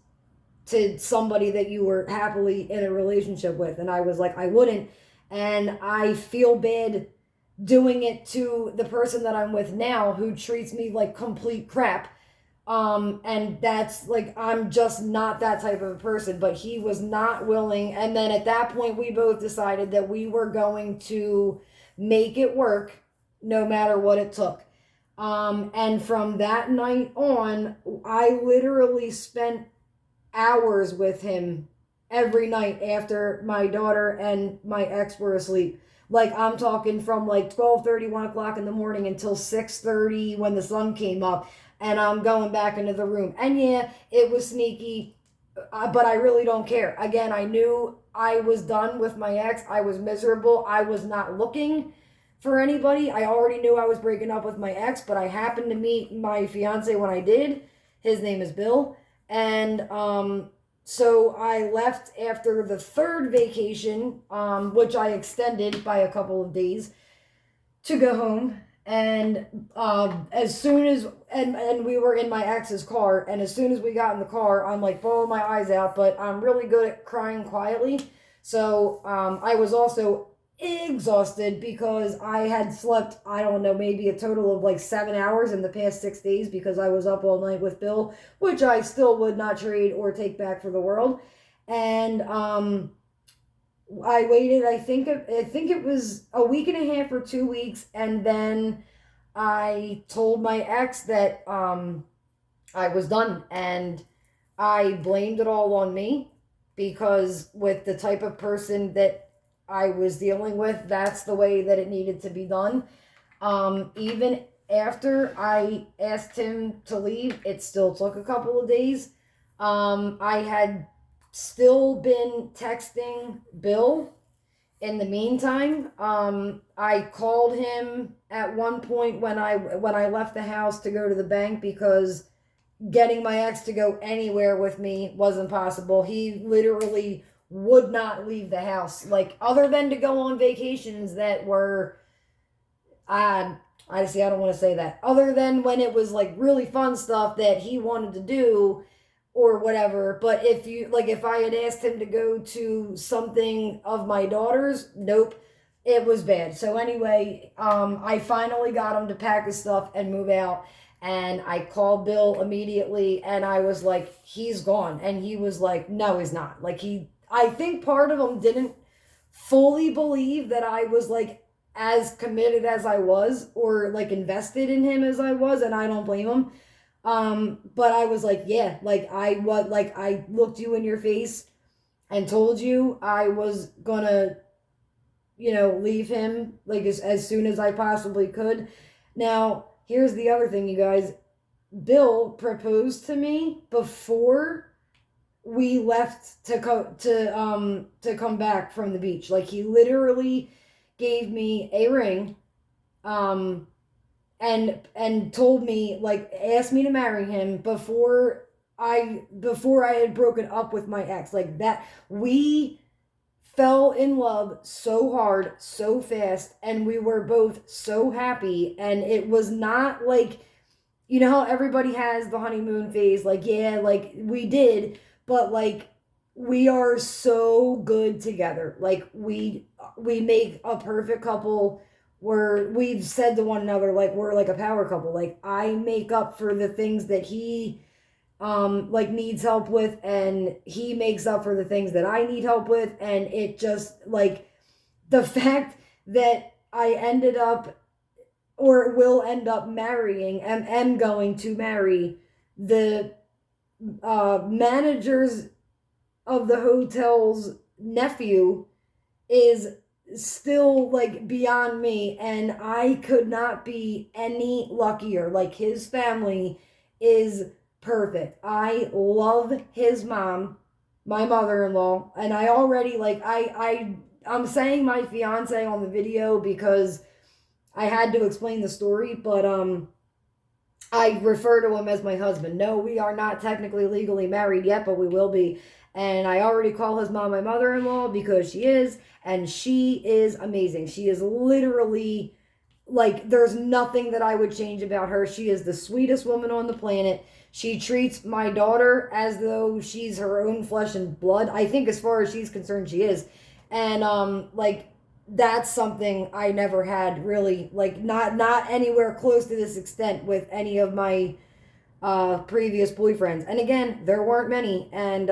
to somebody that you were happily in a relationship with. And I was like, I wouldn't. And I feel bad doing it to the person that I'm with now, who treats me like complete crap. And that's, like, I'm just not that type of a person. But he was not willing. And then at that point, we both decided that we were going to make it work no matter what it took. And from that night on, I literally spent hours with him every night after my daughter and my ex were asleep. Like, I'm talking from like 12:30, 1 o'clock in the morning until 6:30 when the sun came up, and I'm going back into the room. And yeah, it was sneaky, but I really don't care. Again, I knew I was done with my ex. I was miserable. I was not looking for anybody. I already knew I was breaking up with my ex, but I happened to meet my fiance when I did. His name is Bill. And so I left after the third vacation, which I extended by a couple of days, to go home. And as soon as, and we were in my ex's car, and as soon as we got in the car, I'm like bawling my eyes out, but I'm really good at crying quietly. So I was also exhausted, because I had slept, I don't know, maybe a total of like 7 hours in the past 6 days, because I was up all night with Bill, which I still would not trade or take back for the world. And I waited, I think it was a week and a half or 2 weeks, and then I told my ex that I was done, and I blamed it all on me, because with the type of person that I was dealing with, that's the way that it needed to be done. Even after I asked him to leave, it still took a couple of days. I had still been texting Bill in the meantime. I called him at one point when I left the house to go to the bank, because getting my ex to go anywhere with me wasn't possible. He literally would not leave the house, like, other than to go on vacations that were, I don't want to say that, other than when it was like really fun stuff that he wanted to do or whatever. But if I had asked him to go to something of my daughter's, nope. it was bad. So anyway, I finally got him to pack his stuff and move out. And I called Bill immediately, and I was like, he's gone. And he was like, no, he's not. Like, I think part of him didn't fully believe that I was like as committed as I was, or like invested in him as I was, and I don't blame him. But I was like, yeah, like I looked you in your face and told you I was gonna, leave him like as soon as I possibly could. Now, here's the other thing, you guys. Bill proposed to me before we left to come back from the beach. Like, he literally gave me a ring, um and told me, like, asked me to marry him before I had broken up with my ex. Like, that, we fell in love so hard, so fast, and we were both so happy. And it was not like, how everybody has the honeymoon phase. Like, yeah, like we did, but like we are so good together. Like, we make a perfect couple. We've said to one another, like, we're like a power couple. Like, I make up for the things that he like needs help with, and he makes up for the things that I need help with. And it just, like, the fact that I ended up, or will end up marrying, am going to marry the managers of the hotel's nephew, is still like beyond me. And I could not be any luckier. Like, his family is perfect. I love his mom, my mother-in-law. And I already, like, I'm saying my fiance on the video because I had to explain the story, but I refer to him as my husband. No, we are not technically legally married yet, but we will be. And I already call his mom my mother-in-law because she is, and she is amazing. She is literally, like, there's nothing that I would change about her. She is the sweetest woman on the planet. She treats my daughter as though she's her own flesh and blood. I think as far as she's concerned, she is. And like, that's something I never had, really, like, not anywhere close to this extent with any of my previous boyfriends. And again, there weren't many. And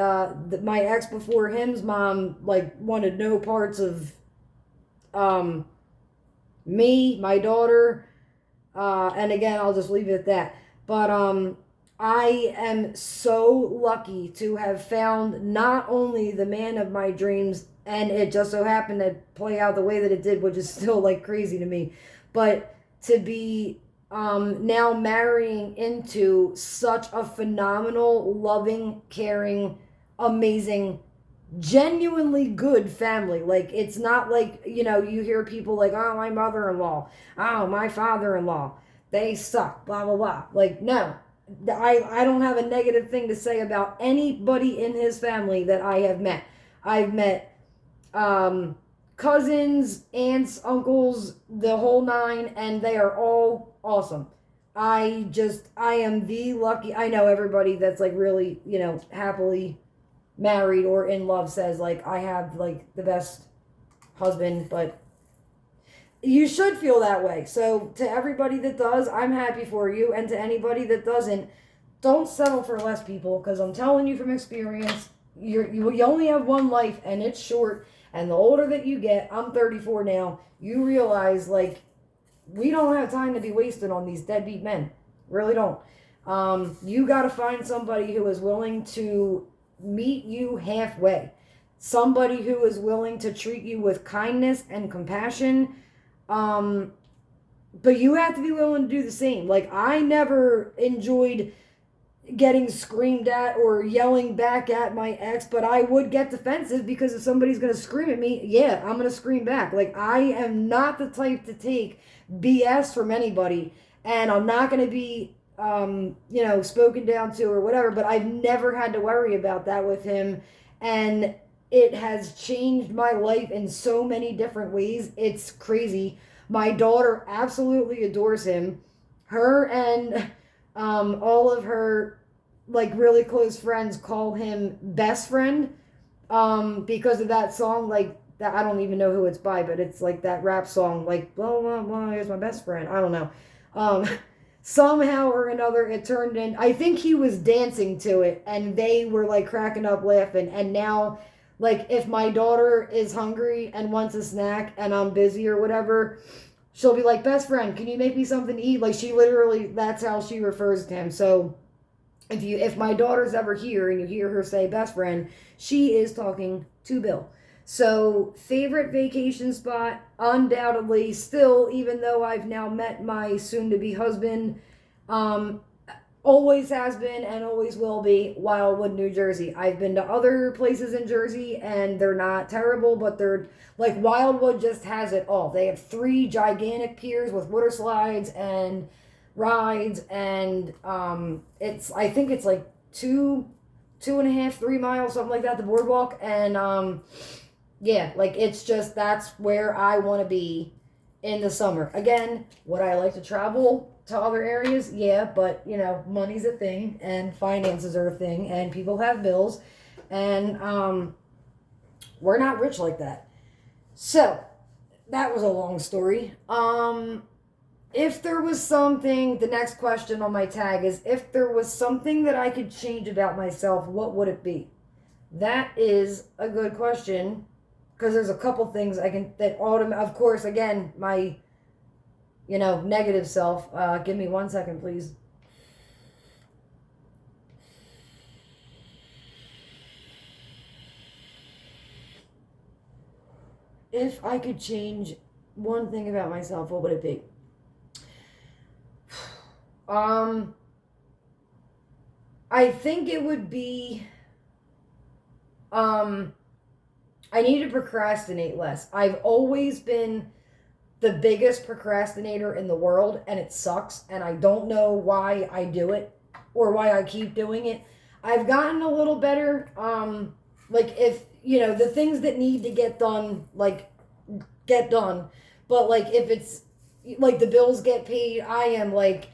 my ex before him's mom, like, wanted no parts of me, my daughter, and again, I'll just leave it at that. But I am so lucky to have found not only the man of my dreams, and it just so happened to play out the way that it did, which is still like crazy to me, but to be now marrying into such a phenomenal, loving, caring, amazing, genuinely good family. Like, it's not like, you hear people like, oh, my mother-in-law, oh, my father-in-law, they suck, blah blah blah. Like, no, I don't have a negative thing to say about anybody in his family that I have met. I've met cousins, aunts, uncles, the whole nine, and they are all awesome. I am the lucky. I know everybody that's like really, happily married or in love says, like, I have like the best husband, but you should feel that way. So to everybody that does, I'm happy for you. And to anybody that doesn't, don't settle for less, people, because I'm telling you from experience, you only have one life, and it's short. And the older that you get, I'm 34 now, you realize, like, we don't have time to be wasted on these deadbeat men. Really don't. You got to find somebody who is willing to meet you halfway. Somebody who is willing to treat you with kindness and compassion. But you have to be willing to do the same. Like, I never enjoyed getting screamed at or yelling back at my ex, but I would get defensive because if somebody's going to scream at me, yeah, I'm going to scream back. Like, I am not the type to take BS from anybody, and I'm not going to be, spoken down to or whatever, but I've never had to worry about that with him, and it has changed my life in so many different ways. It's crazy. My daughter absolutely adores him. Her and all of her, like, really close friends call him best friend, because of that song, like, that I don't even know who it's by, but it's like that rap song, like blah blah blah. Here's my best friend. I don't know. Somehow or another, it turned in. I think he was dancing to it, and they were like cracking up laughing. And now, like, if my daughter is hungry and wants a snack, and I'm busy or whatever, she'll be like, "Best friend, can you make me something to eat?" Like, she literally, that's how she refers to him. So if my daughter's ever here and you hear her say best friend, she is talking to Bill. So favorite vacation spot, undoubtedly still, even though I've now met my soon-to-be husband, always has been and always will be Wildwood, New Jersey. I've been to other places in Jersey and they're not terrible, but they're like, Wildwood just has it all. They have 3 gigantic piers with water slides and rides, and I think it's like 2.5, 3 miles, something like that, the boardwalk. And yeah, like, it's just, that's where I want to be in the summer. Again, would I like to travel to other areas? Yeah, but you know, money's a thing and finances are a thing and people have bills, and we're not rich like that. So that was a long story. If there was something, the next question on my tag is, if there was something that I could change about myself, what would it be? That is a good question, because there's a couple things of course, again, my, negative self. Give me 1 second, please. If I could change one thing about myself, what would it be? I think it would be, I need to procrastinate less. I've always been the biggest procrastinator in the world, and it sucks, and I don't know why I do it or why I keep doing it. I've gotten a little better. Like, if, the things that need to get done, like, get done. But, like, if it's, like, the bills get paid, I am, like,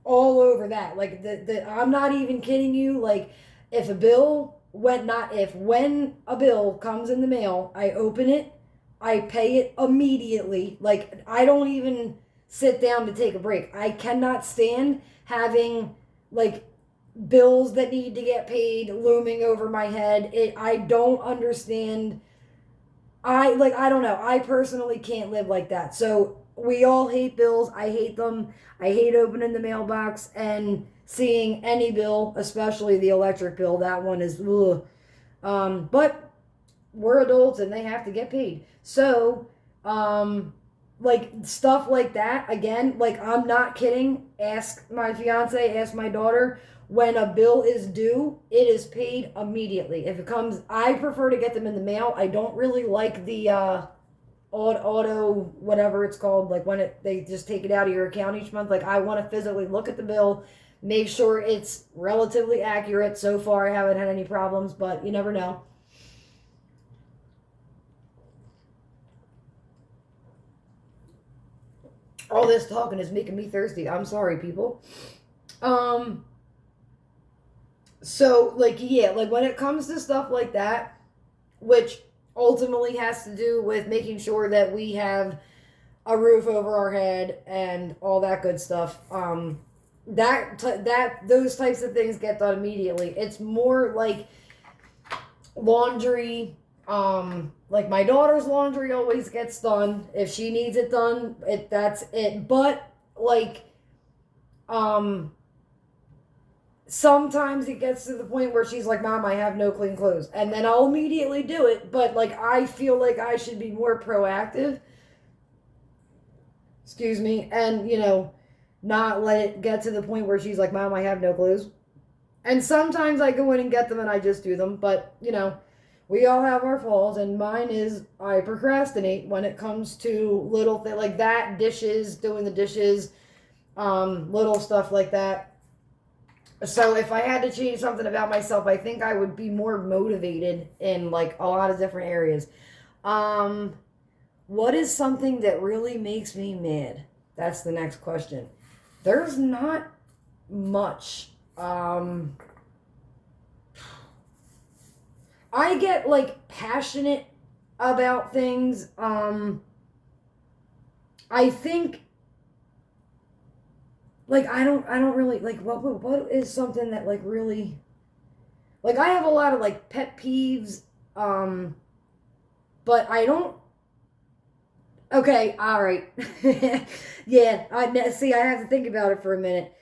all over that. Like, I'm not even kidding you. Like, if a bill, when a bill comes in the mail, I open it, I pay it immediately. Like, I don't even sit down to take a break. I cannot stand having, like, bills that need to get paid looming over my head. I don't understand. I don't know. I personally can't live like that. So we all hate bills. I hate them. I hate opening the mailbox and seeing any bill, especially the electric bill. That one is ugh. But we're adults and they have to get paid. So, like, stuff like that, again, like, I'm not kidding. Ask my fiance, ask my daughter. When a bill is due, it is paid immediately. If it comes, I prefer to get them in the mail. I don't really like the auto, whatever it's called, like when they just take it out of your account each month. Like, I want to physically look at the bill, make sure it's relatively accurate. So far, I haven't had any problems, but you never know. All this talking is making me thirsty. I'm sorry, people. So, like, yeah, like, when it comes to stuff like that, which ultimately has to do with making sure that we have a roof over our head and all that good stuff, those types of things get done immediately. It's more like laundry. Like, my daughter's laundry always gets done. If she needs it done, that's it. But, like, sometimes it gets to the point where she's like, Mom, I have no clean clothes. And then I'll immediately do it. But, like, I feel like I should be more proactive. Excuse me. And, not let it get to the point where she's like, Mom, I have no clothes. And sometimes I go in and get them and I just do them. But, we all have our flaws. And mine is I procrastinate when it comes to little things like that. Dishes, doing the dishes, little stuff like that. So if I had to change something about myself, I think I would be more motivated in, like, a lot of different areas. What is something that really makes me mad? That's the next question. There's not much. I get, like, passionate about things. I think, like, I don't really, like, what is something that, like, really, like, I have a lot of, like, pet peeves, but I don't, okay, all right. Yeah, see, I have to think about it for a minute.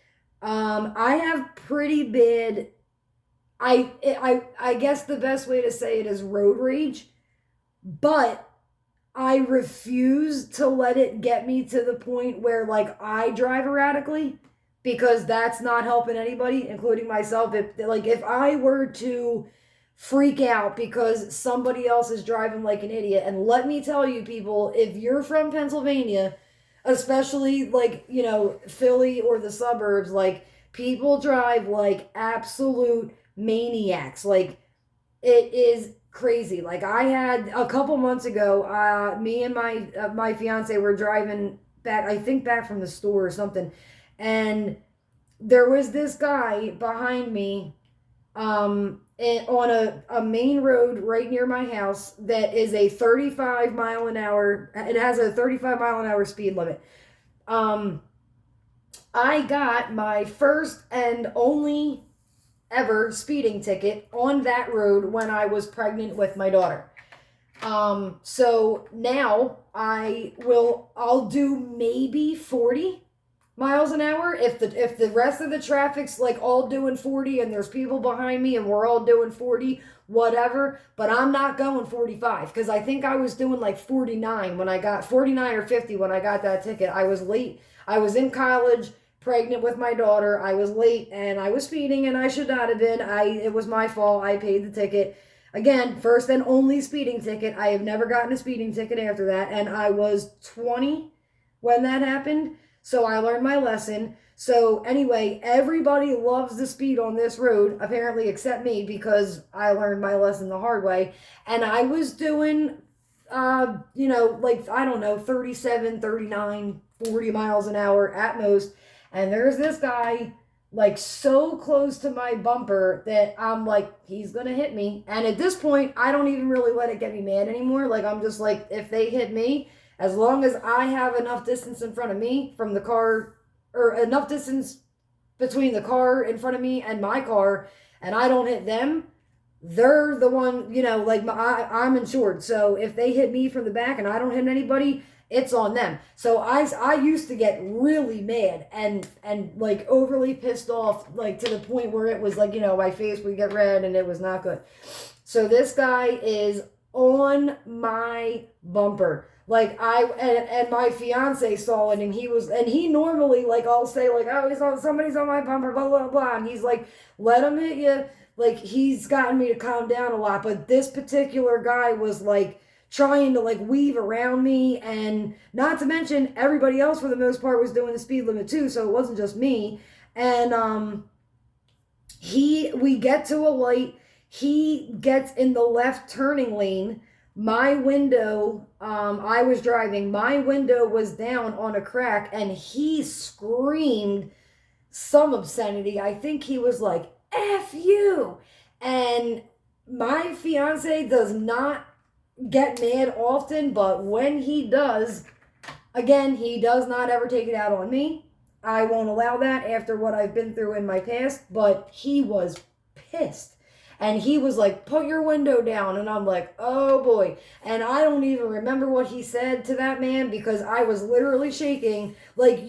I have pretty bad, I guess the best way to say it is road rage, but I refuse to let it get me to the point where, like, I drive erratically, because that's not helping anybody, including myself. If I were to freak out because somebody else is driving like an idiot, and let me tell you, people, if you're from Pennsylvania, especially, like, Philly or the suburbs, like, people drive like absolute maniacs. Like, it is crazy. Like, I had a couple months ago, me and my fiance were driving back, I think back from the store or something, and there was this guy behind me, on a main road right near my house that is a 35 mile an hour. It has a 35 mile an hour speed limit. Um, I got my first and only ever speeding ticket on that road when I was pregnant with my daughter. So now I'll do maybe 40 miles an hour if the rest of the traffic's, like, all doing 40 and there's people behind me and we're all doing 40, whatever, but I'm not going 45, because I think I was doing like 49 or 50 when I got that ticket. I was late. I was in college, pregnant with my daughter. I was late and I was speeding, and I should not have been. It was my fault. I paid the ticket. Again, first and only speeding ticket. I have never gotten a speeding ticket after that, and I was 20 when that happened. So I learned my lesson. So anyway, everybody loves the speed on this road, apparently, except me, because I learned my lesson the hard way. And I was doing, like, I don't know, 37, 39, 40 miles an hour at most. And there's this guy, like, so close to my bumper that I'm like, he's going to hit me. And at this point, I don't even really let it get me mad anymore. Like, I'm just like, if they hit me, as long as I have enough distance in front of me from the car, or enough distance between the car in front of me and my car, and I don't hit them, they're the one, like, I'm insured. So if they hit me from the back and I don't hit anybody, it's on them. So I used to get really mad and like overly pissed off, like to the point where it was like, my face would get red and it was not good. So this guy is on my bumper. Like, and my fiance saw it, and he normally, like, I'll say, like, oh, somebody's on my bumper, blah, blah, blah. And he's like, let him hit you. Like, he's gotten me to calm down a lot. But this particular guy was, like, trying to, like, weave around me. And not to mention, everybody else, for the most part, was doing the speed limit too. So it wasn't just me. And we get to a light. He gets in the left turning lane. My window, I was driving, my window was down on a crack, and he screamed some obscenity. I think he was like, F you. And my fiance does not get mad often, but when he does, again, he does not ever take it out on me. I won't allow that after what I've been through in my past, but he was pissed. And he was like, put your window down. And I'm like, oh boy. And I don't even remember what he said to that man, because I was literally shaking. Like,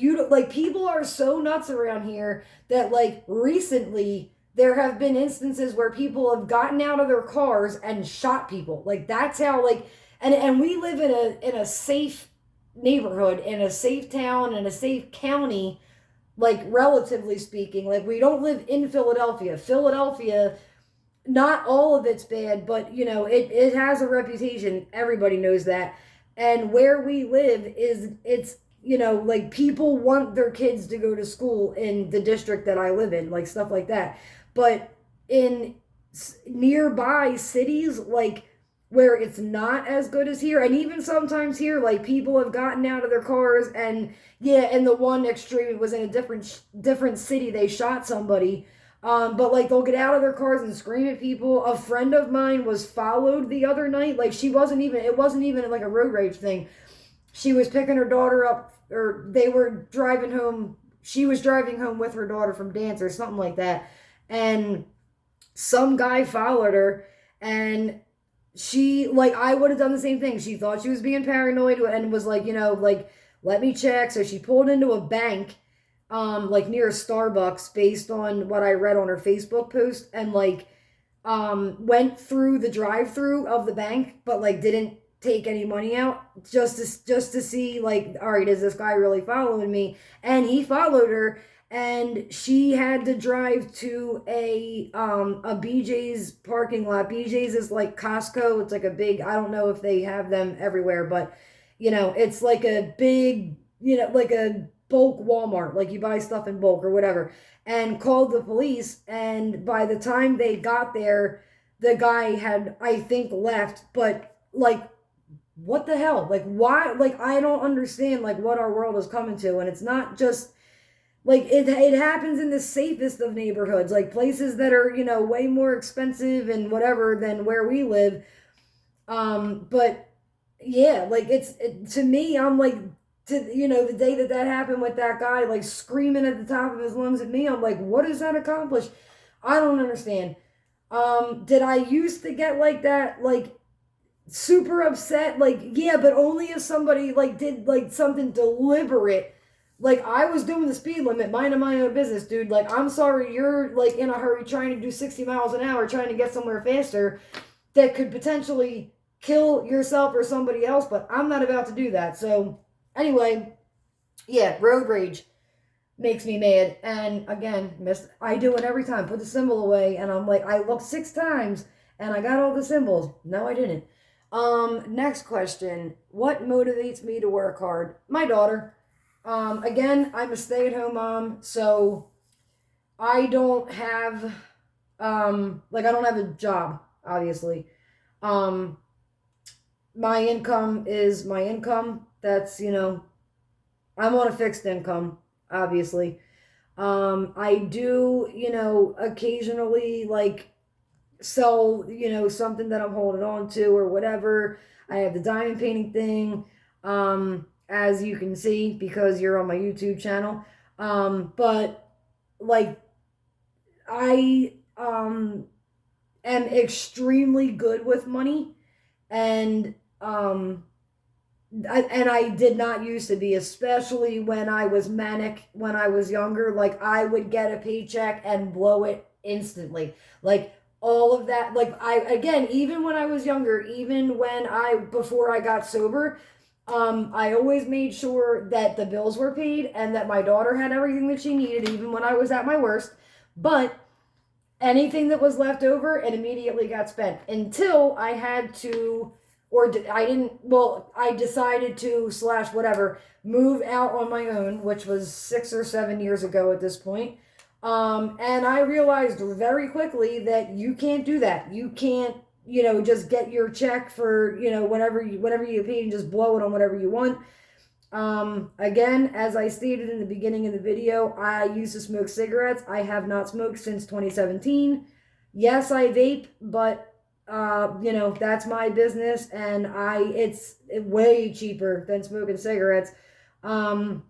people are so nuts around here that, like, recently there have been instances where people have gotten out of their cars and shot people. Like, that's how, like, and we live in a safe neighborhood, in a safe town, in a safe county, like, relatively speaking. Like, we don't live in Philadelphia. Philadelphia, not all of it's bad, but, it has a reputation. Everybody knows that. And where we live it's, like, people want their kids to go to school in the district that I live in, like, stuff like that. But in nearby cities, like, where it's not as good as here, and even sometimes here, like, people have gotten out of their cars, and yeah, in the one extreme, it was in a different city, they shot somebody. But like they'll get out of their cars and scream at people. A friend of mine was followed the other night. Like it wasn't even like a road rage thing. She was picking her daughter up, or they were driving home. She was driving home with her daughter from dance or something like that. And some guy followed her, and she, like, I would have done the same thing. She thought she was being paranoid and was like, like, let me check. So she pulled into a bank, like near a Starbucks, based on what I read on her Facebook post, and like, went through the drive-through of the bank, but like didn't take any money out, just to see, like, all right, is this guy really following me? And he followed her, and she had to drive to a BJ's parking lot. BJ's is like Costco. It's like a big, I don't know if they have them everywhere, but it's like a big, like a bulk Walmart, like you buy stuff in bulk or whatever, and called the police. And by the time they got there, the guy had, I think, left. But like, what the hell? Like, why? Like, I don't understand, like, what our world is coming to. And it's not just like, it happens in the safest of neighborhoods, like places that are, way more expensive and whatever than where we live. But yeah, like, to me, I'm like, the day that happened with that guy, like, screaming at the top of his lungs at me, I'm like, what does that accomplish? I don't understand. Did I used to get like that, like, super upset? Like, yeah, but only if somebody, like, did, like, something deliberate. Like, I was doing the speed limit, minding my own business, dude. Like, I'm sorry, you're, like, in a hurry trying to do 60 miles an hour, trying to get somewhere faster that could potentially kill yourself or somebody else, but I'm not about to do that. So, anyway, yeah, road rage makes me mad. And again, I do it every time. Put the symbol away, and I'm like, I looked 6 times, and I got all the symbols. No, I didn't. Next question. What motivates me to work hard? My daughter. Again, I'm a stay-at-home mom, so I don't have, I don't have a job, obviously. My income is my income. That's, I'm on a fixed income, obviously. I do, occasionally, like, sell, something that I'm holding on to or whatever. I have the diamond painting thing. As you can see, because you're on my YouTube channel. But like, I am extremely good with money, and I did not used to be, especially when I was manic when I was younger. Like, I would get a paycheck and blow it instantly. Like, all of that, like, again, even when I was younger, even before I got sober, I always made sure that the bills were paid and that my daughter had everything that she needed, even when I was at my worst. But anything that was left over, it immediately got spent until I had to, I decided to, / whatever, move out on my own, which was 6 or 7 years ago at this point. And I realized very quickly that you can't do that. You can't, just get your check for, whatever you paid and just blow it on whatever you want. Again, as I stated in the beginning of the video, I used to smoke cigarettes. I have not smoked since 2017. Yes, I vape, but, that's my business, and it's way cheaper than smoking cigarettes. Not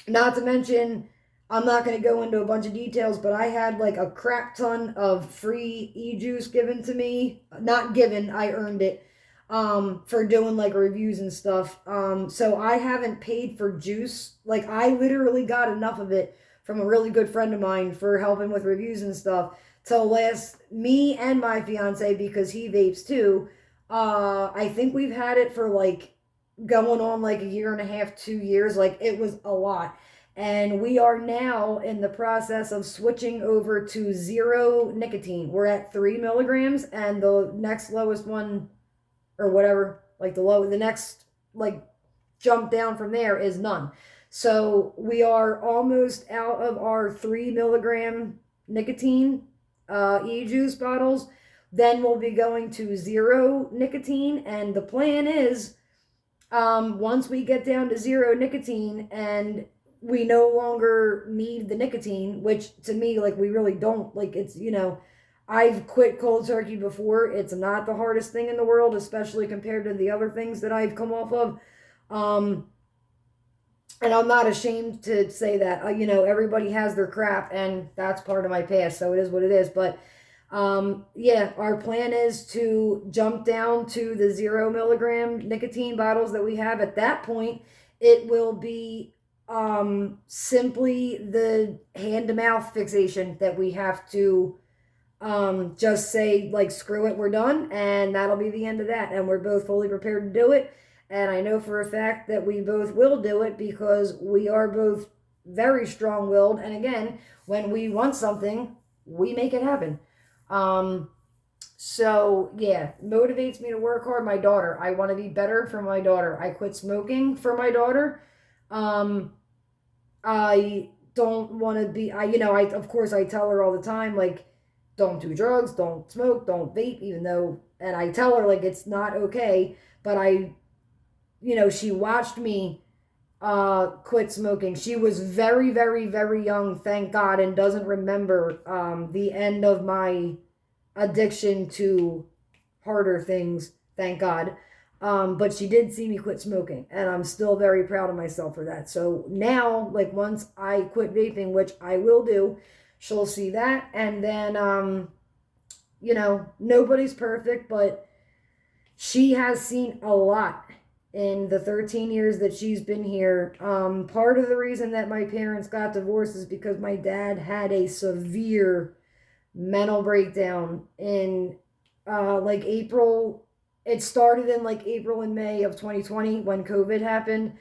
to mention, I'm not going to go into a bunch of details, but I had like a crap ton of free e-juice given to me. Not given, I earned it, for doing like reviews and stuff. So I haven't paid for juice. Like, I literally got enough of it from a really good friend of mine for helping with reviews and stuff to last me and my fiance, because he vapes too. I think we've had it for like going on like 1.5 to 2 years. Like, it was a lot. And we are now in the process of switching over to 0 nicotine. We're at 3 milligrams, and the next lowest one, or whatever, like the next, like, jump down from there is none. So we are almost out of our 3 milligram nicotine e-juice bottles. Then we'll be going to 0 nicotine, and the plan is, once we get down to 0 nicotine, and we no longer need the nicotine, which to me, like, we really don't. Like, it's, I've quit cold turkey before. It's not the hardest thing in the world, especially compared to the other things that I've come off of. And I'm not ashamed to say that. Everybody has their crap, and that's part of my past, so it is what it is. But yeah, our plan is to jump down to the 0 milligram nicotine bottles that we have. At that point, it will be simply the hand to mouth fixation that we have to just say, like, screw it, we're done, and that'll be the end of that. And we're both fully prepared to do it. And I know for a fact that we both will do it because we are both very strong willed. And again, when we want something, we make it happen. So yeah, motivates me to work hard. My daughter, I want to be better for my daughter. I quit smoking for my daughter. I don't want to be, of course I tell her all the time, like, don't do drugs, don't smoke, don't vape, even though, and I tell her, like, it's not okay, but she watched me quit smoking. She was very, very, very young, thank God, and doesn't remember the end of my addiction to harder things, thank God. But she did see me quit smoking, and I'm still very proud of myself for that. So now, like, once I quit vaping, which I will do, she'll see that, and then, nobody's perfect, but she has seen a lot in the 13 years that she's been here. Part of the reason that my parents got divorced is because my dad had a severe mental breakdown in like April. It started in like April and May of 2020 when COVID happened.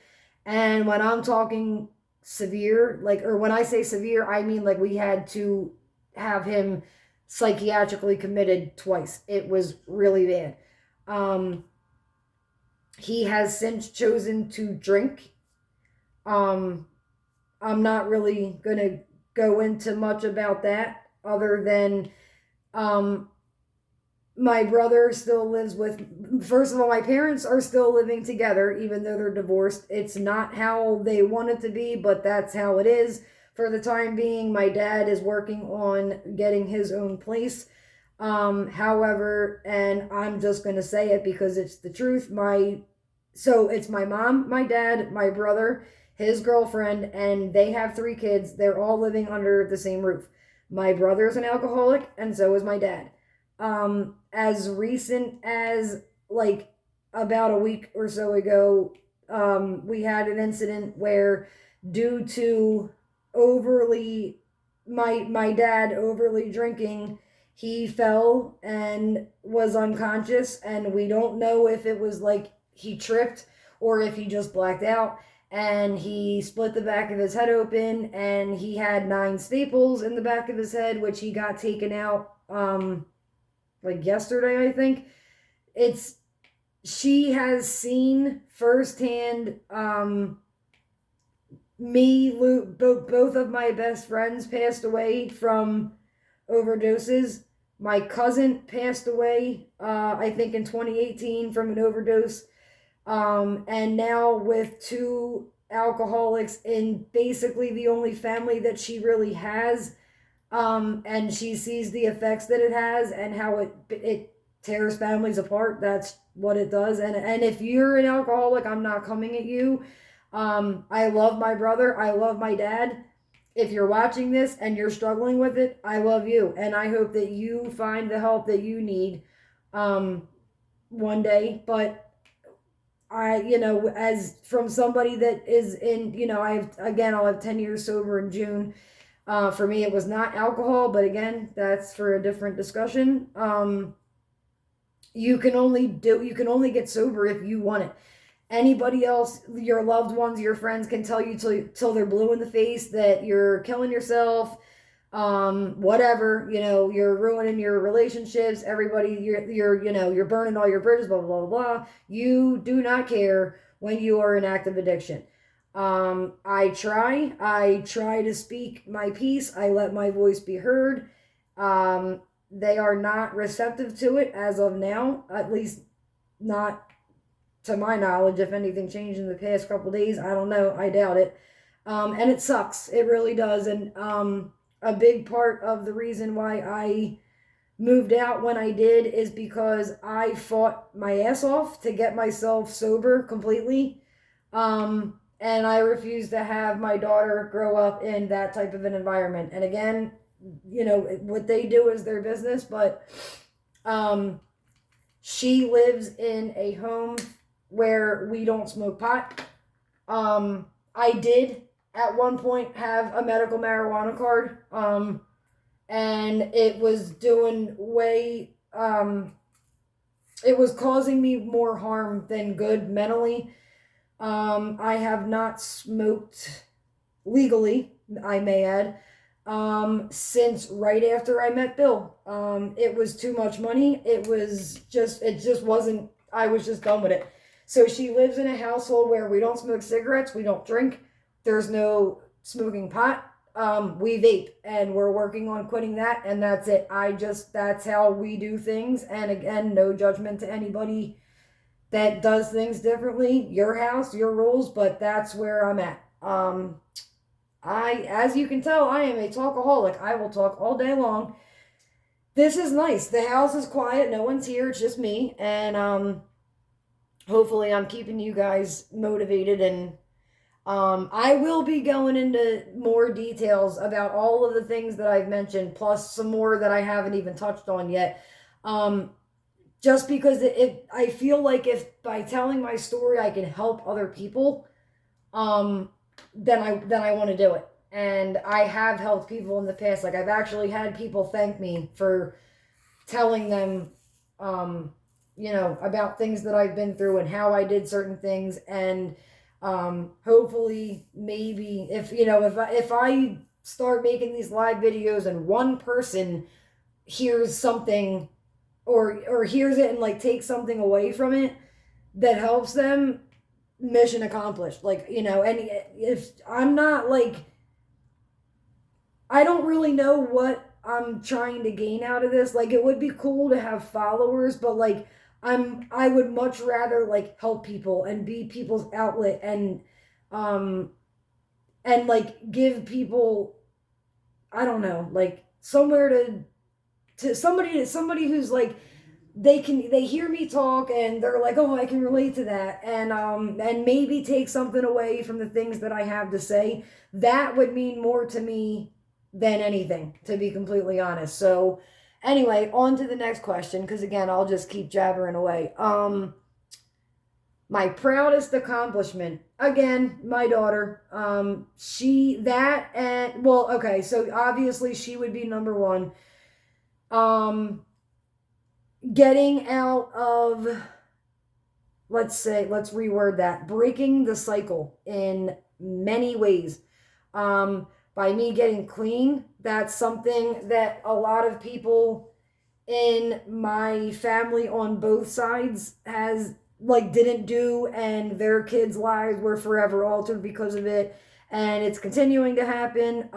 And when I'm talking severe, like, or when I say severe, I mean like we had to have him psychiatrically committed twice. It was really bad. He has since chosen to drink. I'm not really gonna go into much about that other than my brother still lives with, first of all, my parents are still living together even though they're divorced. It's not how they want it to be, but that's how it is for the time being. My dad is working on getting his own place. However, and I'm just going to say it because it's the truth, so it's my mom, my dad, my brother, his girlfriend, and they have 3 kids. They're all living under the same roof. My brother is an alcoholic, and so is my dad. As recent as like about a week or so ago, we had an incident where, due to my dad overly drinking, he fell and was unconscious, and we don't know if it was like he tripped or if he just blacked out, and he split the back of his head open, and he had 9 staples in the back of his head, which he got taken out like yesterday, I think. She has seen firsthand both of my best friends passed away from overdoses. My cousin passed away, I think in 2018 from an overdose. And now with 2 alcoholics in basically the only family that she really has, and she sees the effects that it has and how it tears families apart. That's what it does. And if you're an alcoholic, I'm not coming at you. I love my brother. I love my dad. If you're watching this and you're struggling with it, I love you. And I hope that you find the help that you need one day. But as from somebody that is in, I'll have 10 years sober in June. For me, it was not alcohol, but again, that's for a different discussion. You can only get sober if you want it. Anybody else, your loved ones, your friends can tell you till they're blue in the face that you're killing yourself, whatever, you're ruining your relationships, everybody, you're burning all your bridges, blah, blah, blah, blah. You do not care when you are in active addiction. I try to speak my piece. I let my voice be heard. They are not receptive to it as of now, at least not to my knowledge. If anything changed in the past couple days, I don't know. I doubt it. And it sucks. It really does. And a big part of the reason why I moved out when I did is because I fought my ass off to get myself sober completely. And I refuse to have my daughter grow up in that type of an environment. And again, you know, what they do is their business, but she lives in a home where we don't smoke pot. I did at one point have a medical marijuana card. And it was doing way, it was causing me more harm than good mentally. I have not smoked legally, I may add, since right after I met Bill. It was too much money. It just wasn't, I was just done with it. So she lives in a household where we don't smoke cigarettes, we don't drink, there's no smoking pot. We vape, and we're working on quitting that, and that's it. That's how we do things. And again, no judgment to anybody that does things differently. Your house, your rules, but that's where I'm at. As you can tell, I am a talkaholic. I will talk all day long. This is nice. The house is quiet. No one's here. It's just me. And, hopefully I'm keeping you guys motivated, and I will be going into more details about all of the things that I've mentioned, plus some more that I haven't even touched on yet. Just because I feel like if by telling my story I can help other people, then I want to do it. And I have helped people in the past. Like, I've actually had people thank me for telling them, you know, about things that I've been through and how I did certain things. And hopefully, maybe if I start making these live videos and one person hears something or hears it and like takes something away from it that helps them, mission accomplished. Like, you know, and if I'm not like, I don't really know what I'm trying to gain out of this. Like, it would be cool to have followers, but like, I would much rather like help people and be people's outlet, and like give people, I don't know, like somewhere to somebody who's like, they hear me talk and they're like, oh, I can relate to that, and maybe take something away from the things that I have to say. That would mean more to me than anything, to be completely honest. So anyway, on to the next question, because again, I'll just keep jabbering away. My proudest accomplishment, again, my daughter. Okay, so obviously she would be number one. Getting out of, let's reword that, breaking the cycle in many ways. By me getting clean, that's something that a lot of people in my family on both sides didn't do, and their kids' lives were forever altered because of it, and it's continuing to happen.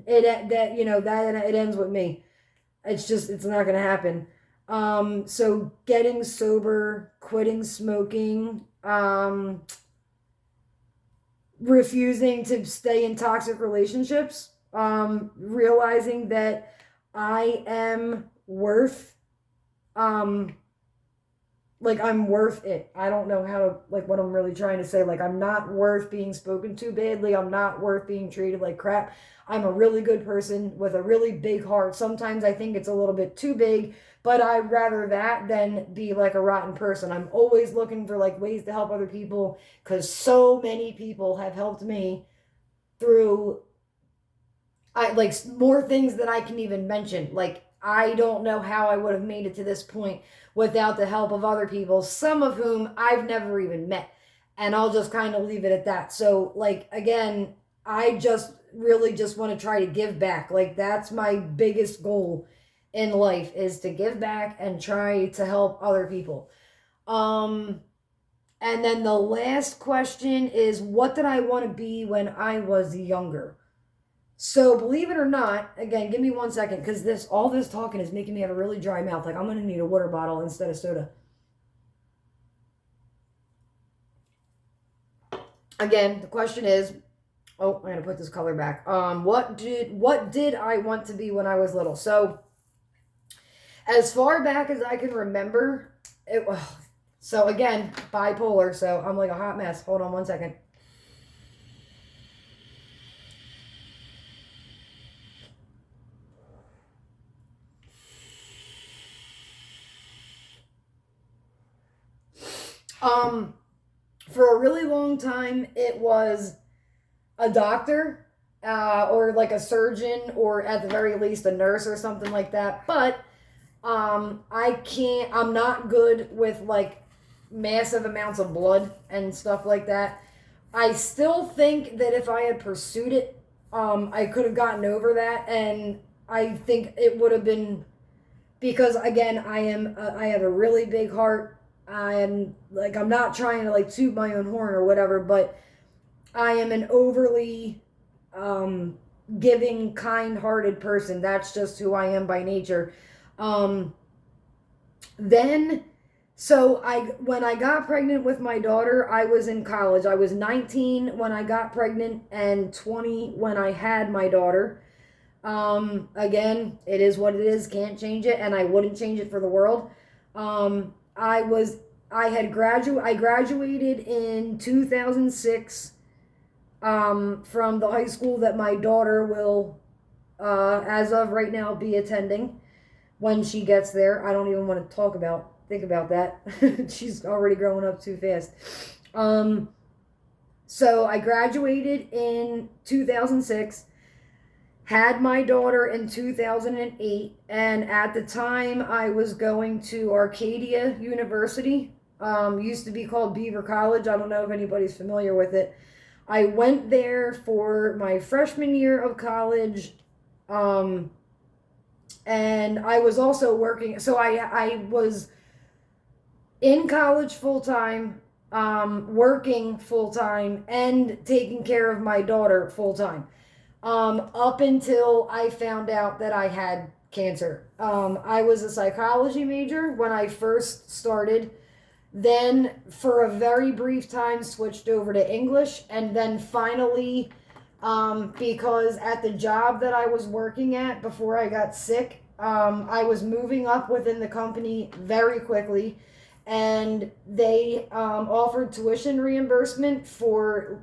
It ends with me. It's not gonna happen. So getting sober, quitting smoking, refusing to stay in toxic relationships, realizing that I am worth, I'm worth it. I don't know how to, what I'm really trying to say. Like, I'm not worth being spoken to badly. I'm not worth being treated like crap. I'm a really good person with a really big heart. Sometimes I think it's a little bit too big, but I'd rather that than be like a rotten person. I'm always looking for ways to help other people, because so many people have helped me through more things than I can even mention. I don't know how I would have made it to this point without the help of other people, some of whom I've never even met. And I'll just kind of leave it at that. So, again, I just really just want to try to give back. That's my biggest goal in life, is to give back and try to help other people. And then the last question is, what did I want to be when I was younger? So, believe it or not, again, give me 1 second, because all this talking is making me have a really dry mouth. I'm going to need a water bottle instead of soda. Again, the question is, Oh, I'm gonna put this color back. What did I want to be when I was little? So as far back as I can remember, it was. So again, bipolar. So I'm like a hot mess. Hold on one second. For a really long time, it was a doctor, or like a surgeon, or at the very least a nurse or something like that. But I'm not good with like massive amounts of blood and stuff like that. I still think that if I had pursued it, I could have gotten over that, and I think it would have been because again, I have a really big heart. I'm not trying to like toot my own horn or whatever, but I am an overly um, giving, kind-hearted person. That's just who I am by nature. Um, then, so when I got pregnant with my daughter, I was in college. I was 19 when I got pregnant and 20 when I had my daughter. Again, it is what it is. Can't change it, and I wouldn't change it for the world. Um, I was I graduated in 2006 from the high school that my daughter will, as of right now, be attending when she gets there. I don't even want to think about that. She's already growing up too fast. So I graduated in 2006, had my daughter in 2008, and at the time I was going to Arcadia University. Used to be called Beaver College. I don't know if anybody's familiar with it. I went there for my freshman year of college, and I was also working. So I was in college full time, working full time, and taking care of my daughter full time. Up until I found out that I had cancer. I was a psychology major when I first started. Then, for a very brief time, switched over to English, and then finally, because at the job that I was working at before I got sick, I was moving up within the company very quickly, and they offered tuition reimbursement for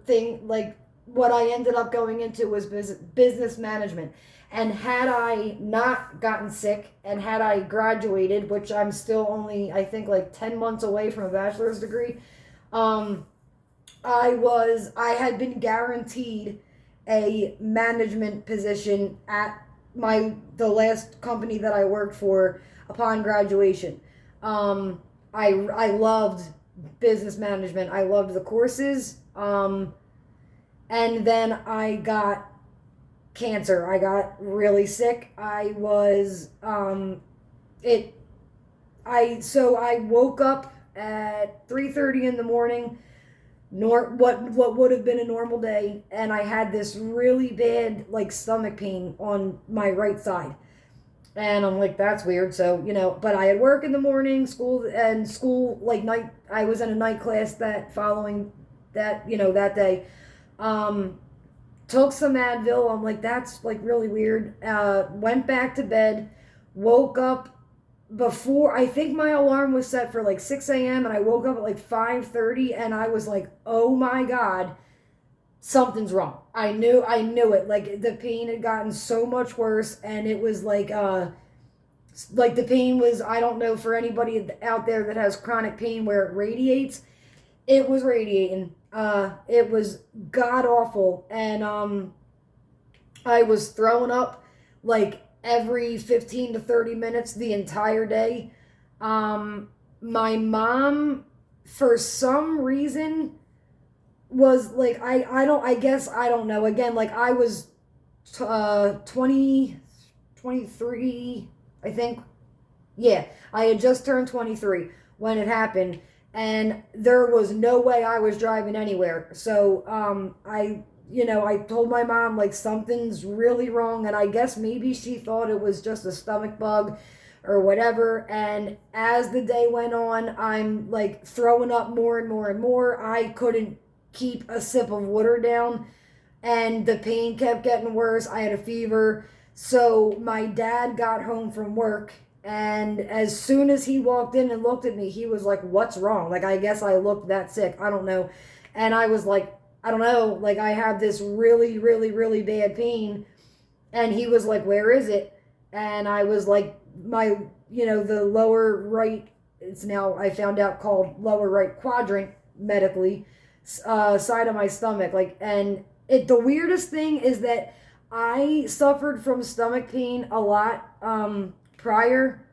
what I ended up going into was business management. And had I not gotten sick and had I graduated, which I'm still only, I think, like 10 months away from a bachelor's degree, I had been guaranteed a management position at the last company that I worked for upon graduation. I loved business management. I loved the courses. And then I got cancer. I got really sick. I woke up at 3:30 in the morning, what would have been a normal day, and I had this really bad like stomach pain on my right side. And I'm like, that's weird. So, but I had work in the morning, school like night. I was in a night class that following that, that day. Took some Advil. I'm like, that's like really weird. Went back to bed, woke up before, I think my alarm was set for like 6 a.m. and I woke up at like 5:30 and I was like, oh my God, something's wrong. I knew it. Like the pain had gotten so much worse, and it was like the pain was, I don't know, for anybody out there that has chronic pain where it radiates, it was radiating. It was god awful, and I was throwing up like every 15 to 30 minutes the entire day. My mom, for some reason, was like, I guess, I don't know. Again, like I was 23, I think. Yeah, I had just turned 23 when it happened, and there was no way I was driving anywhere. So I told my mom, like, something's really wrong, and I guess maybe she thought it was just a stomach bug or whatever. And as the day went on, I'm like throwing up more and more and more. I couldn't keep a sip of water down, and the pain kept getting worse. I had a fever. So my dad got home from work, and as soon as he walked in and looked at me, he was like, "What's wrong?" Like, I guess I looked that sick. I don't know. And I was like, "I don't know. Like, I have this really, really, really bad pain." And he was like, "Where is it?" And I was like, "My, the lower right, it's now, I found out, called lower right quadrant medically, side of my stomach." Like, and the weirdest thing is that I suffered from stomach pain a lot prior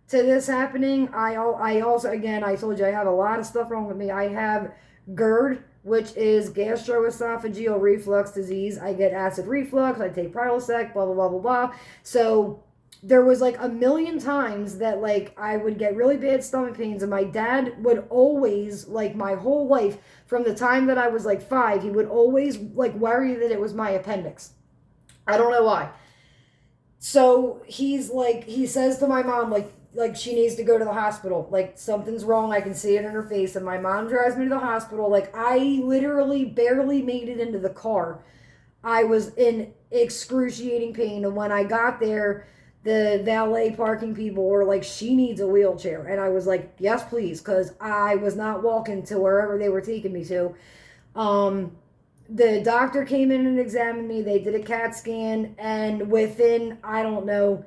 to this happening. I also, again, I told you I have a lot of stuff wrong with me. I have GERD, which is gastroesophageal reflux disease. I get acid reflux. I take Prilosec, blah, blah, blah, blah, blah. So there was like a million times that like I would get really bad stomach pains, and my dad would always, like my whole life, from the time that I was like 5, he would always like worry that it was my appendix. I don't know why. So he says to my mom, like she needs to go to the hospital. Like, something's wrong. I can see it in her face. And my mom drives me to the hospital. Like, I literally barely made it into the car. I was in excruciating pain. And when I got there, the valet parking people were like, "She needs a wheelchair." And I was like, "Yes, please," because I was not walking to wherever they were taking me to. The doctor came in and examined me. They did a CAT scan, and within, I don't know,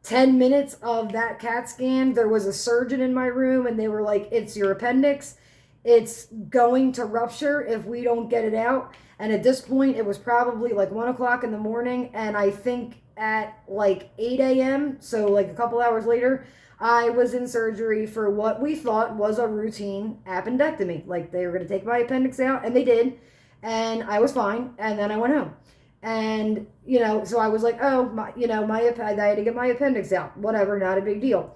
10 minutes of that CAT scan, there was a surgeon in my room, and they were like, "It's your appendix. It's going to rupture if we don't get it out." And at this point, it was probably like 1 o'clock in the morning, and I think at like 8 a.m., so like a couple hours later, I was in surgery for what we thought was a routine appendectomy. Like, they were going to take my appendix out, and they did, and I was fine, and then I went home. And, so I was like, "Oh, I had to get my appendix out. Whatever, not a big deal."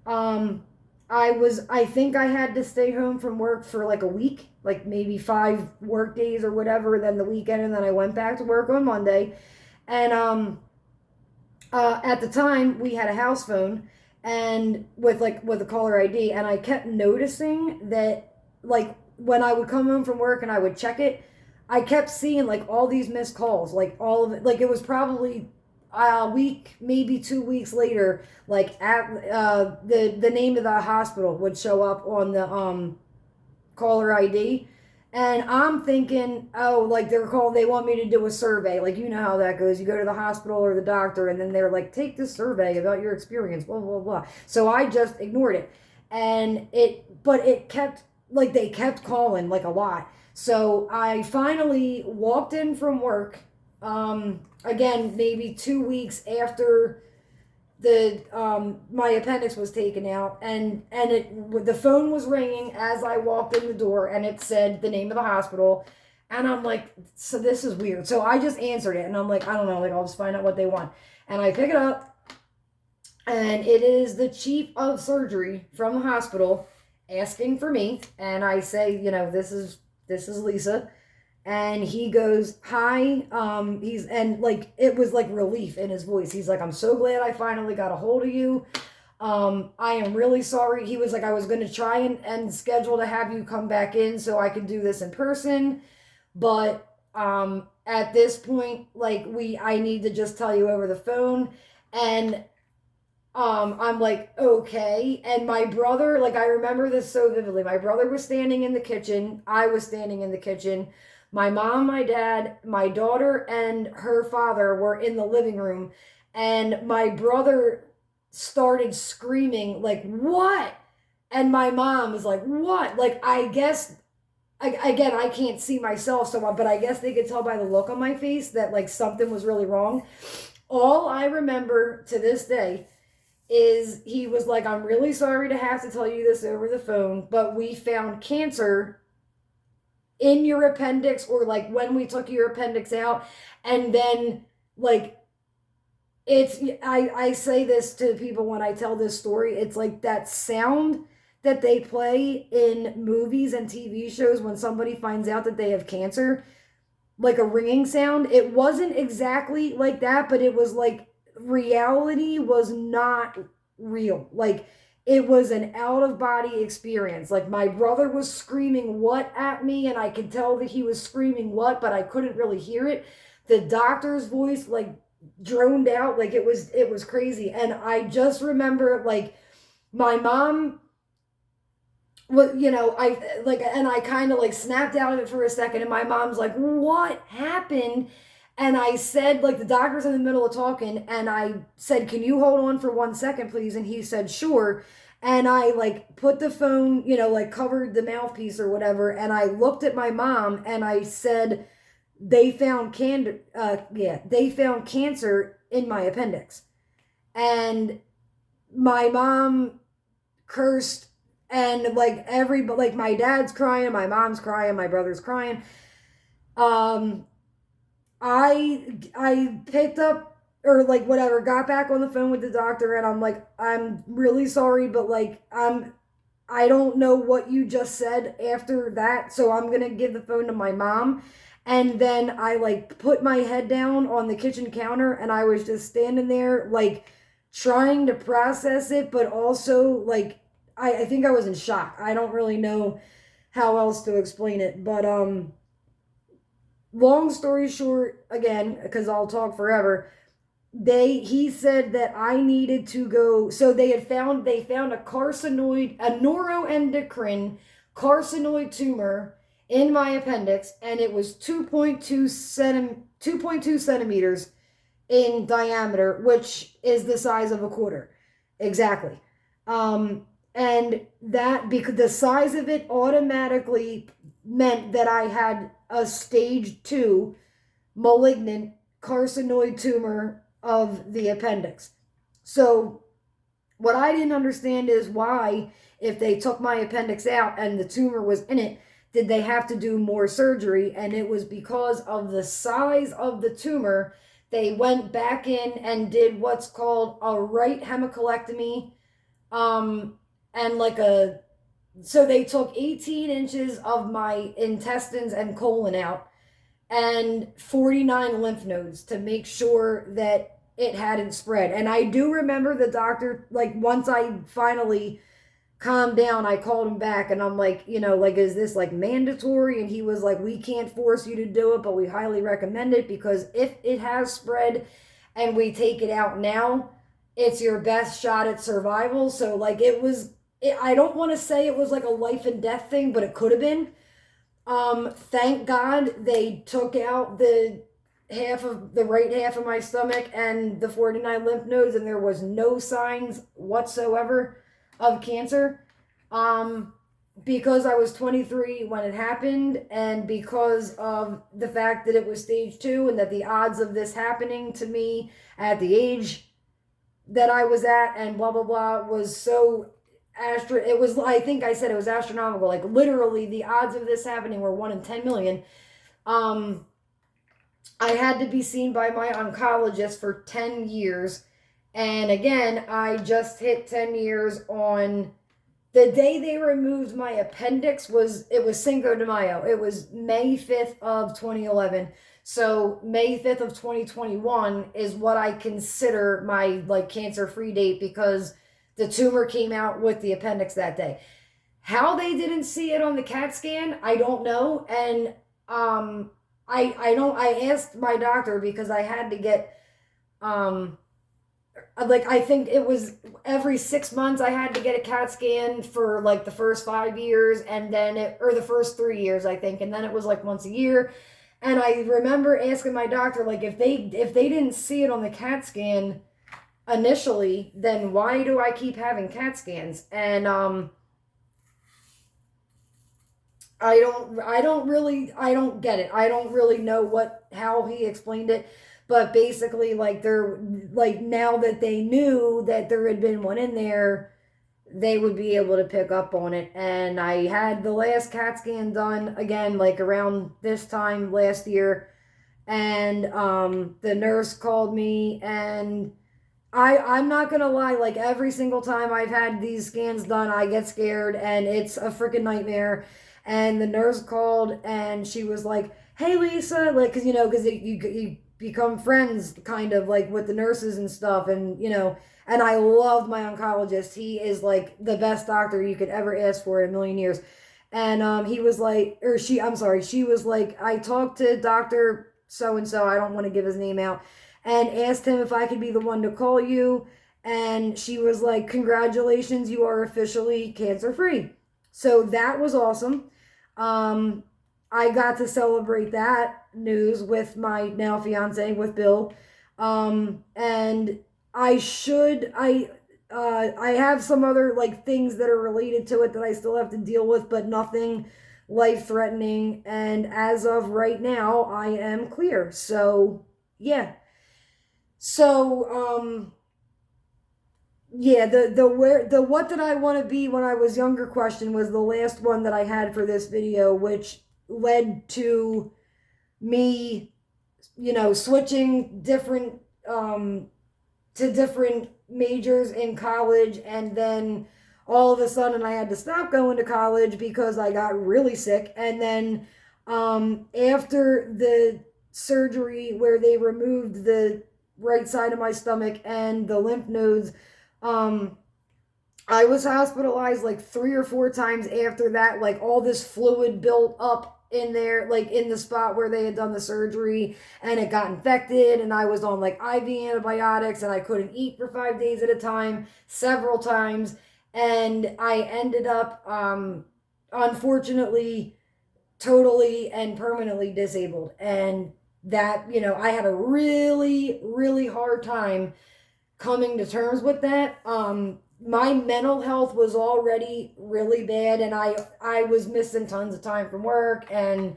I think I had to stay home from work for like a week, like maybe 5 work days or whatever, then the weekend, and then I went back to work on Monday. And at the time, we had a house phone, and with a caller ID, and I kept noticing that, like, when I would come home from work and I would check it, I kept seeing like all these missed calls, like all of it. Like, it was probably a week, maybe 2 weeks later, like at the name of the hospital would show up on the caller ID. And I'm thinking, oh, like they want me to do a survey. Like, you know how that goes. You go to the hospital or the doctor, and then they're like, "Take this survey about your experience, blah, blah, blah." So I just ignored it. But it kept, like, they kept calling, like, a lot. So I finally walked in from work, again, maybe 2 weeks after my appendix was taken out, and the phone was ringing as I walked in the door, and it said the name of the hospital, and I'm like, so this is weird. So I just answered it, and I'm like, I don't know, like, I'll just find out what they want. And I pick it up, and it is the chief of surgery from the hospital asking for me, and I say, this is Lisa. And he goes, "Hi." And like, it was like relief in his voice. He's like, "I'm so glad I finally got a hold of you. I am really sorry." He was like, "I was going to try and schedule to have you come back in so I could do this in person. But at this point, like, I need to just tell you over the phone." And I'm like, "Okay." And my brother, like, I remember this so vividly. My brother was standing in the kitchen. I was standing in the kitchen. My mom, my dad, my daughter, and her father were in the living room. And my brother started screaming, like, "What?" And my mom was like, "What?" Like, I guess, again, I can't see myself so much, but I guess they could tell by the look on my face that, like, something was really wrong. All I remember to this day is he was like, "I'm really sorry to have to tell you this over the phone, but we found cancer in your appendix," or like when we took your appendix out. And then, like, I say this to people when I tell this story, it's like that sound that they play in movies and TV shows when somebody finds out that they have cancer, like a ringing sound. It wasn't exactly like that, but it was like reality was not real. Like, it was an out-of-body experience. Like, my brother was screaming what at me, and I could tell that he was screaming what, but I couldn't really hear it. The doctor's voice, like, droned out. Like, it was crazy. And I just remember, like, my mom, well, I kind of like snapped out of it for a second, and my mom's like, what happened? And I said, like, the doctor's in the middle of talking, and I said, can you hold on for 1 second, please? And he said, sure. And I, like, put the phone, like, covered the mouthpiece or whatever, and I looked at my mom, and I said, they found they found cancer in my appendix. And my mom cursed, and like everybody, like, my dad's crying, my mom's crying, my brother's crying. I picked up, or like whatever, got back on the phone with the doctor, and I'm like, I'm really sorry, but like, I don't know what you just said after that, so I'm gonna give the phone to my mom. And then I like put my head down on the kitchen counter, and I was just standing there like trying to process it, but also like I think I was in shock. I don't really know how else to explain it, but long story short, again, because I'll talk forever, he said that I needed to go. So they found a neuroendocrine carcinoid tumor in my appendix, and it was 2.2 centimeters in diameter, which is the size of a quarter, exactly. And that, because the size of it automatically meant that I had a stage 2 malignant carcinoid tumor of the appendix. So what I didn't understand is why, if they took my appendix out and the tumor was in it, did they have to do more surgery? And it was because of the size of the tumor. They went back in and did what's called a right hemicolectomy, and like so they took 18 inches of my intestines and colon out, and 49 lymph nodes, to make sure that it hadn't spread. And I do remember the doctor, like, once I finally calmed down, I called him back, and I'm like, like, is this like mandatory? And he was like, we can't force you to do it, but we highly recommend it, because if it has spread and we take it out now, it's your best shot at survival. So like, I don't want to say it was like a life and death thing, but it could have been. Thank God they took out the right half of my stomach and the 49 lymph nodes, and there was no signs whatsoever of cancer. Because I was 23 when it happened, and because of the fact that it was stage 2, and that the odds of this happening to me at the age that I was at, and blah blah blah, was so it was, I think I said it was astronomical. Like, literally, the odds of this happening were 1 in 10 million. I had to be seen by my oncologist for 10 years. And again, I just hit 10 years on the day they removed my appendix. It was Cinco de Mayo. It was May 5th of 2011. So May 5th of 2021 is what I consider my like cancer-free date, because the tumor came out with the appendix that day. How they didn't see it on the CAT scan, I don't know. And I asked my doctor, because I had to get like, I think it was every 6 months I had to get a CAT scan for like the first 5 years, and then or the first 3 years, I think, and then it was like once a year. And I remember asking my doctor, like, if they didn't see it on the CAT scan initially, then why do I keep having CAT scans? And I don't get it. I don't really know how he explained it, but basically, like, they're like, now that they knew that there had been one in there, they would be able to pick up on it. And I had the last CAT scan done again, like around this time last year, and the nurse called me, and I'm not gonna lie, like, every single time I've had these scans done, I get scared, and it's a freaking nightmare. And the nurse called, and she was like, hey Lisa, like, because you become friends kind of like with the nurses and stuff, and and I loved my oncologist. He is like the best doctor you could ever ask for in a million years. And he was like, or she, I'm sorry, she was like, I talked to Dr. So and so, I don't want to give his name out, and asked him if I could be the one to call you. And she was like, congratulations, you are officially cancer free. So that was awesome. I got to celebrate that news with my now fiance, with Bill. And I have some other like things that are related to it that I still have to deal with, but nothing life threatening. And as of right now, I am clear. So yeah. So yeah, the what did I want to be when I was younger question was the last one that I had for this video, which led to me, switching different to different majors in college, and then all of a sudden I had to stop going to college because I got really sick. And then after the surgery where they removed the right side of my stomach and the lymph nodes, I was hospitalized like 3 or 4 times after that. Like all this fluid built up in there, like in the spot where they had done the surgery, and it got infected. And I was on like IV antibiotics, and I couldn't eat for 5 days at a time, several times. And I ended up, unfortunately, totally and permanently disabled. And that, I had a really, really hard time coming to terms with that. My mental health was already really bad, and I was missing tons of time from work. And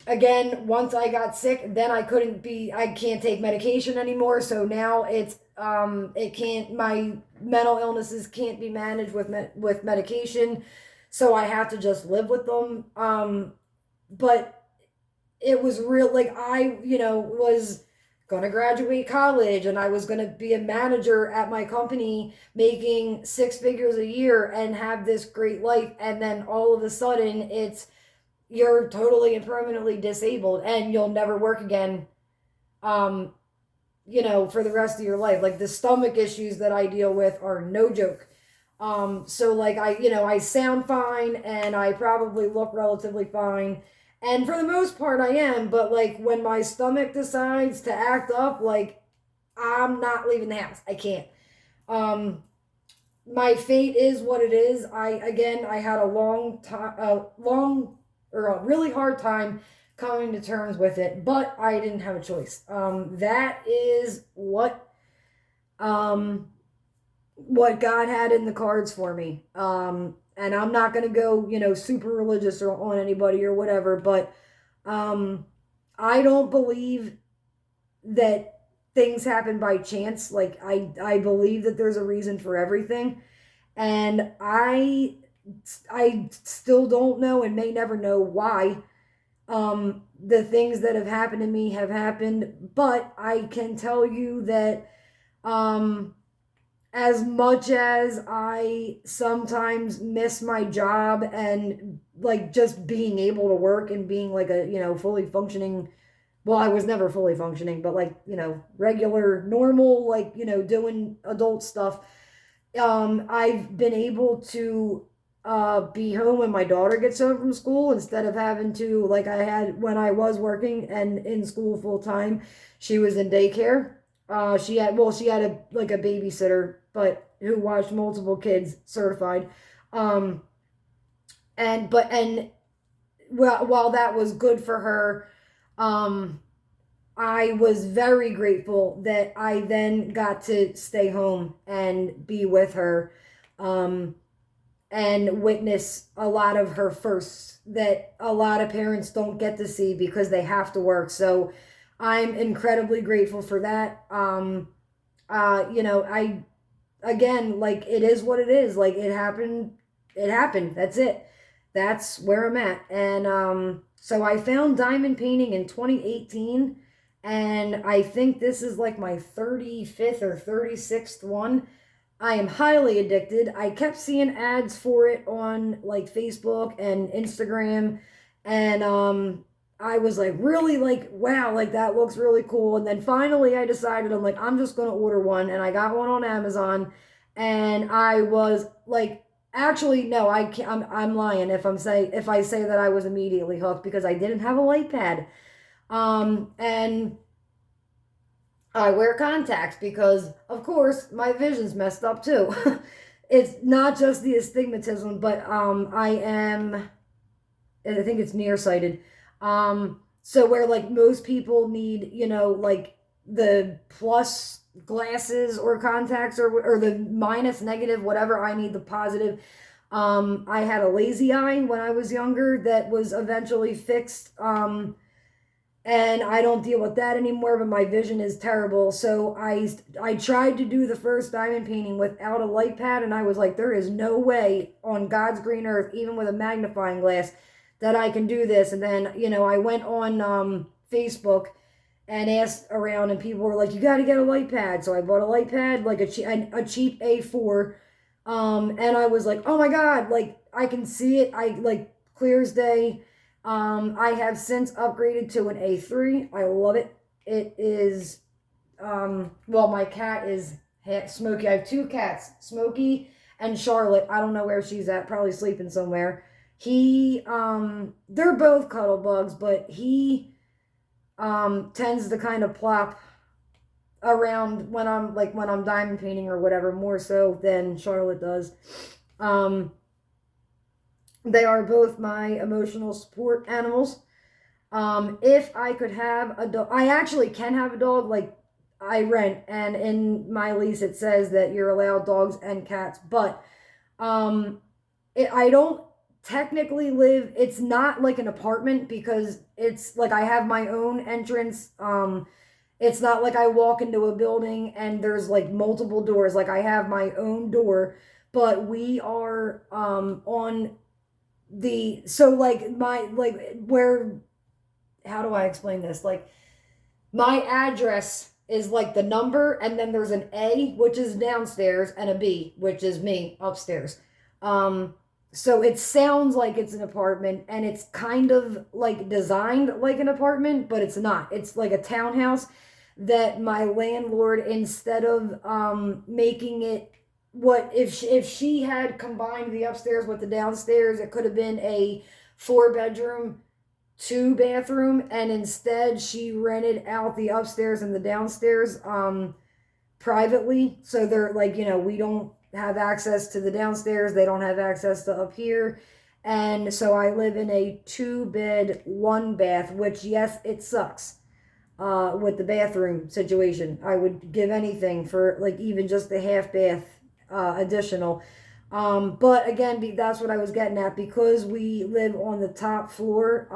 again, once I got sick, then I can't take medication anymore. So now my mental illnesses can't be managed with medication. So I have to just live with them. But it was real, like I, was going to graduate college, and I was going to be a manager at my company making 6 figures a year and have this great life. And then all of a sudden you're totally and permanently disabled, and you'll never work again, for the rest of your life. Like the stomach issues that I deal with are no joke. So like I sound fine, and I probably look relatively fine. And for the most part, I am. But like when my stomach decides to act up, like I'm not leaving the house. I can't. My fate is what it is. I had a really hard time coming to terms with it, but I didn't have a choice. That is what God had in the cards for me. And I'm not going to go, super religious or on anybody or whatever, but I don't believe that things happen by chance. Like I believe that there's a reason for everything. And I still don't know, and may never know why the things that have happened to me have happened. But I can tell you that as much as I sometimes miss my job and like just being able to work and being like a, fully functioning, well, I was never fully functioning, but like, regular, normal, like, doing adult stuff. I've been able to be home when my daughter gets home from school, instead of having to, like I had when I was working and in school full time. She was in daycare. She had a babysitter, but who watched multiple kids, certified. And while that was good for her, I was very grateful that I then got to stay home and be with her, and witness a lot of her firsts that a lot of parents don't get to see because they have to work. So I'm incredibly grateful for that. Again, like it is what it is. Like it happened. That's it. That's where I'm at. And so I found diamond painting in 2018, and I think this is like my 35th or 36th one. I am highly addicted. I kept seeing ads for it on like Facebook and Instagram, and I was like really like, wow, like that looks really cool. And then finally I decided, I'm like, I'm just going to order one. And I got one on Amazon. And I was like, actually, no, I can't, I'm lying if I say that I was immediately hooked, because I didn't have a light pad. And I wear contacts because, of course, my vision's messed up too. It's not just the astigmatism, but I think it's nearsighted. So where like most people need, like the plus glasses or contacts, or the minus, negative, whatever, I need the positive. I had a lazy eye when I was younger that was eventually fixed. And I don't deal with that anymore, but my vision is terrible. So I tried to do the first diamond painting without a light pad, and I was like, there is no way on God's green earth, even with a magnifying glass, that I can do this. And then, I went on Facebook and asked around, and people were like, you got to get a light pad. So I bought a light pad, like a cheap A4. And I was like, oh my God, like I can see it. I like clear as day. I have since upgraded to an A3. I love it. It is, well, my cat is Smokey. I have two cats, Smokey and Charlotte. I don't know where she's at, probably sleeping somewhere. They're both cuddle bugs, but he, tends to kind of plop around when I'm diamond painting or whatever, more so than Charlotte does. Um, they are both my emotional support animals. If I could have a dog, I actually can have a dog. Like I rent, and in my lease it says that you're allowed dogs and cats, but I don't technically live. It's not like an apartment, because it's like I have my own entrance. It's not like I walk into a building and there's like multiple doors. Like I have my own door, but we are on the so like my like where how do I explain this? Like my address is like the number, and then there's an A, which is downstairs, and a B, which is me upstairs. So it sounds like it's an apartment, and it's kind of like designed like an apartment, but it's not. It's like a townhouse that my landlord, instead of making it, what if she had combined the upstairs with the downstairs, it could have been a 4 bedroom, 2 bathroom, and instead she rented out the upstairs and the downstairs privately. So they're like, we don't have access to the downstairs, they don't have access to up here. And so I live in a 2 bed, 1 bath, which, yes, it sucks with the bathroom situation. I would give anything for like even just a half bath additional. But again, that's what I was getting at. Because we live on the top floor,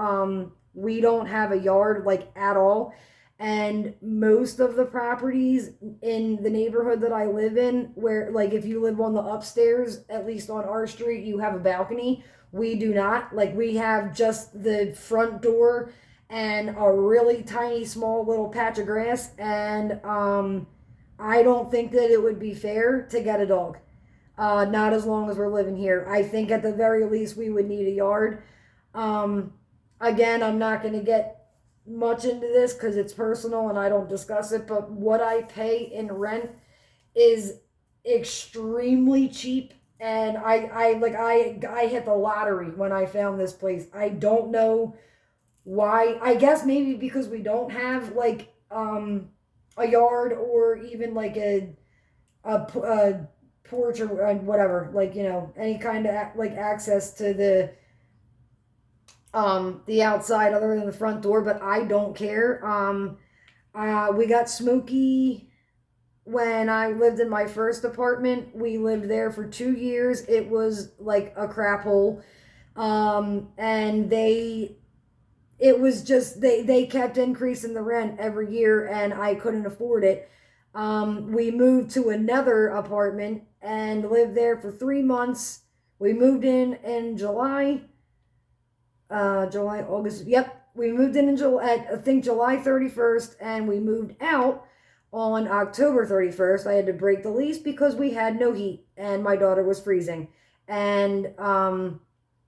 we don't have a yard like at all. And most of the properties in the neighborhood that I live in, where like if you live on the upstairs, at least on our street, you have a balcony. We do not. Like we have just the front door and a really tiny small little patch of grass. And I don't think that it would be fair to get a dog. Not as long as we're living here. I think at the very least we would need a yard. Again, I'm not going to get much into this because it's personal and I don't discuss it, but what I pay in rent is extremely cheap. And I hit the lottery when I found this place. I don't know why. I guess maybe because we don't have like a yard, or even like a porch, or whatever, like any kind of like access to the outside other than the front door. But I don't care. We got Smokey when I lived in my first apartment. We lived there for 2 years. It was like a crap hole. And it was just, they kept increasing the rent every year, and I couldn't afford it. We moved to another apartment and lived there for 3 months. We moved in July, August. Yep, we moved in July, I think July 31st, and we moved out on October 31st. I had to break the lease because we had no heat and my daughter was freezing. And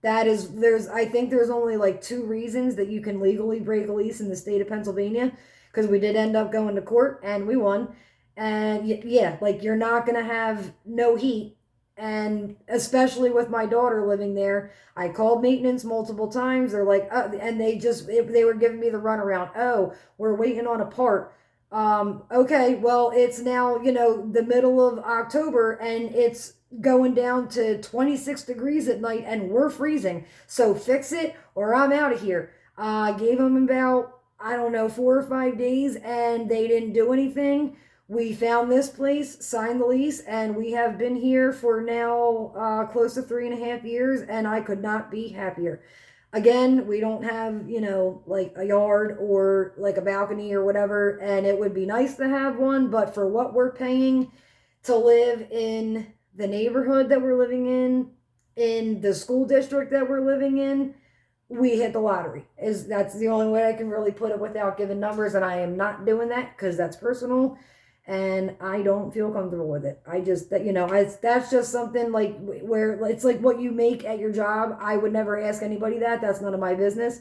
I think there's only like 2 reasons that you can legally break a lease in the state of Pennsylvania, because we did end up going to court and we won. And yeah, like you're not going to have no heat. And especially with my daughter living there, I called maintenance multiple times. They're like, and they were giving me the runaround. Oh, we're waiting on a part. Okay, well, it's now, the middle of October and it's going down to 26 degrees at night and we're freezing. So fix it or I'm out of here. I gave them about, I don't know, 4 or 5 days and they didn't do anything. We found this place, signed the lease, and we have been here for now close to 3.5 years, and I could not be happier. Again, we don't have, like a yard or like a balcony or whatever, and it would be nice to have one, but for what we're paying to live in the neighborhood that we're living in the school district that we're living in, we hit the lottery. That's the only way I can really put it without giving numbers, and I am not doing that because that's personal and I don't feel comfortable with it. I just, that's just something like where it's like what you make at your job. I would never ask anybody that. That's none of my business.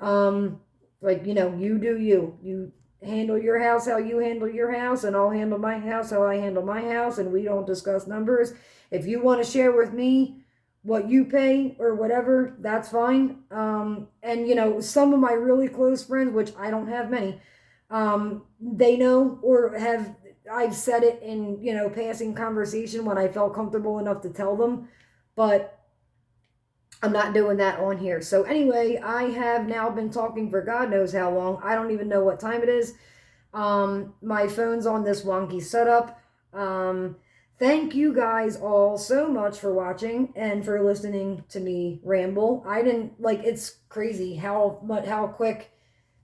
You do you. You handle your house how you handle your house, and I'll handle my house how I handle my house, and we don't discuss numbers. If you want to share with me what you pay or whatever, that's fine. And some of my really close friends, which I don't have many, they know or I've said it in, passing conversation when I felt comfortable enough to tell them, but I'm not doing that on here. So anyway, I have now been talking for God knows how long. I don't even know what time it is. My phone's on this wonky setup. Thank you guys all so much for watching and for listening to me ramble. It's crazy how quick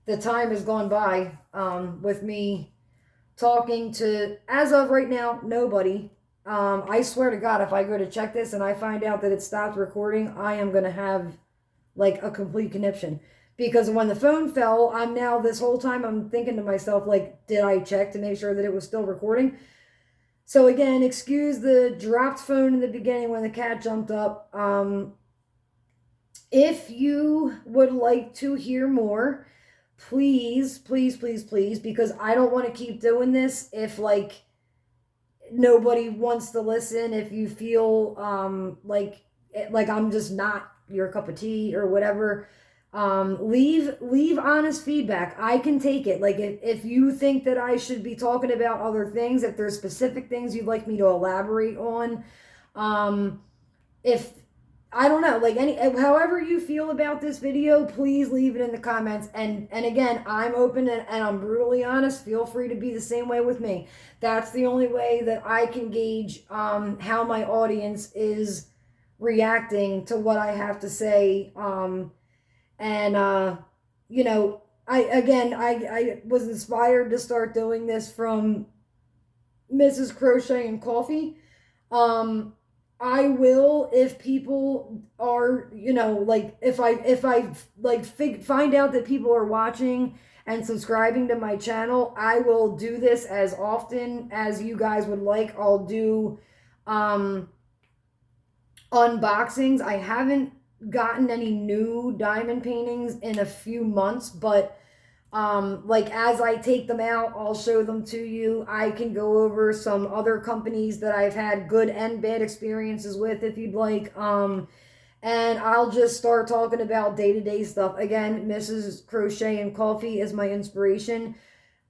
the time has gone by, with me talking to, as of right now, nobody. I swear to God, if I go to check this and I find out that it stopped recording, I am going to have like a complete conniption. Because when the phone fell, this whole time I'm thinking to myself, like, did I check to make sure that it was still recording? So again, excuse the dropped phone in the beginning when the cat jumped up. If you would like to hear more, please, please, please, please, because I don't want to keep doing this if like nobody wants to listen. If you feel like I'm just not your cup of tea or whatever, leave honest feedback. I can take it. Like if you think that I should be talking about other things, if there's specific things you'd like me to elaborate on, if I don't know, like however you feel about this video, please leave it in the comments. And again, I'm open and I'm brutally honest. Feel free to be the same way with me. That's the only way that I can gauge how my audience is reacting to what I have to say. I was inspired to start doing this from Mrs. Crochet and Coffee. I will, if people are, if I find out that people are watching and subscribing to my channel, I will do this as often as you guys would like. I'll do unboxings. I haven't gotten any new diamond paintings in a few months, but as I take them out, I'll show them to you. I can go over some other companies that I've had good and bad experiences with if you'd like. And I'll just start talking about day-to-day stuff. Again, Mrs. Crochet and Coffee is my inspiration.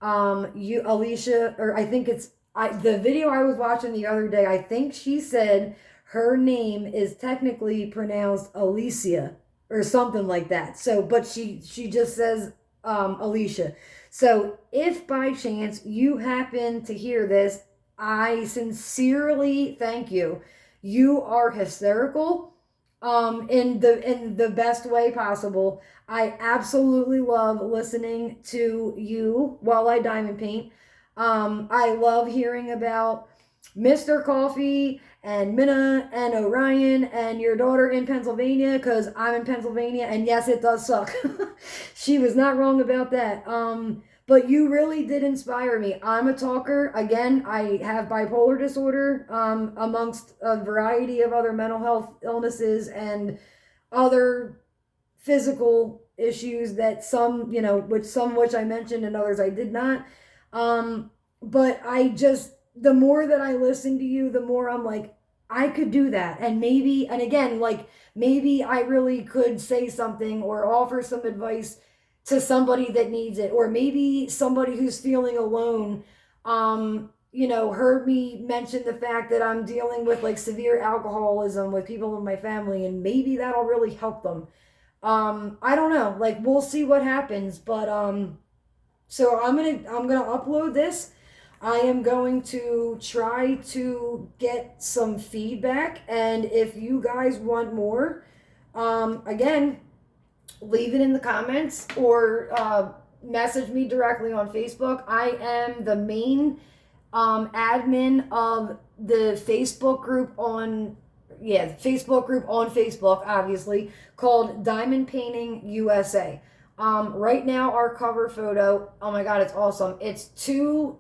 Alicia, or I think the video I was watching the other day, I think she said her name is technically pronounced Alicia or something like that. So, but she just says Alicia. So if by chance you happen to hear this, I sincerely thank you. You are hysterical in the best way possible. I absolutely love listening to you while I diamond paint. I love hearing about Mr. Coffee and Minna and Orion and your daughter in Pennsylvania, because I'm in Pennsylvania, and yes, it does suck. She was not wrong about that. But you really did inspire me. I'm a talker. Again, I have bipolar disorder, amongst a variety of other mental health illnesses, and other physical issues that some, you know, which I mentioned and others I did not. But I just, the more that I listen to you, the more I'm like, I could do that. And maybe, and again, like maybe I really could say something or offer some advice to somebody that needs it, or maybe somebody who's feeling alone, you know, heard me mention the fact that I'm dealing with like severe alcoholism with people in my family, and maybe that'll really help them. I don't know. Like we'll see what happens, but so I'm gonna upload this. I am going to try to get some feedback, and if you guys want more, again, leave it in the comments or message me directly on Facebook. I am the main admin of the Facebook group on Facebook, obviously, called Diamond Painting USA. Right now, our cover photo, oh my god, it's awesome. It's two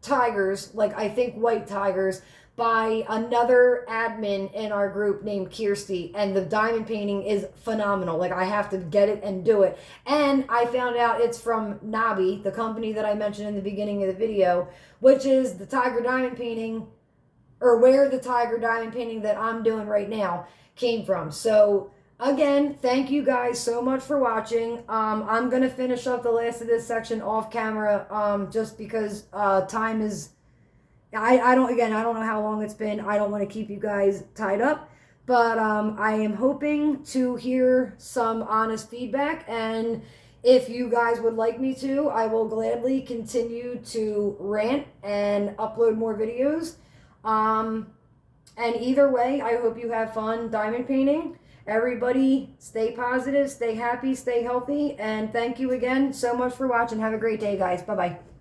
tigers, like I think white tigers, by another admin in our group named Kirsty, and the diamond painting is phenomenal. Like I have to get it and do it. And I found out it's from Nabi, the company that I mentioned in the beginning of the video, which is the tiger diamond painting, or where the tiger diamond painting that I'm doing right now came from. So again, thank you guys so much for watching. I'm gonna finish up the last of this section off camera, just because time is, I don't know how long it's been. I don't want to keep you guys tied up, but I am hoping to hear some honest feedback, and if you guys would like me to, I will gladly continue to rant and upload more videos. And either way, I hope you have fun diamond painting. Everybody stay positive, stay happy, stay healthy, and thank you again so much for watching. Have a great day, guys. Bye-bye.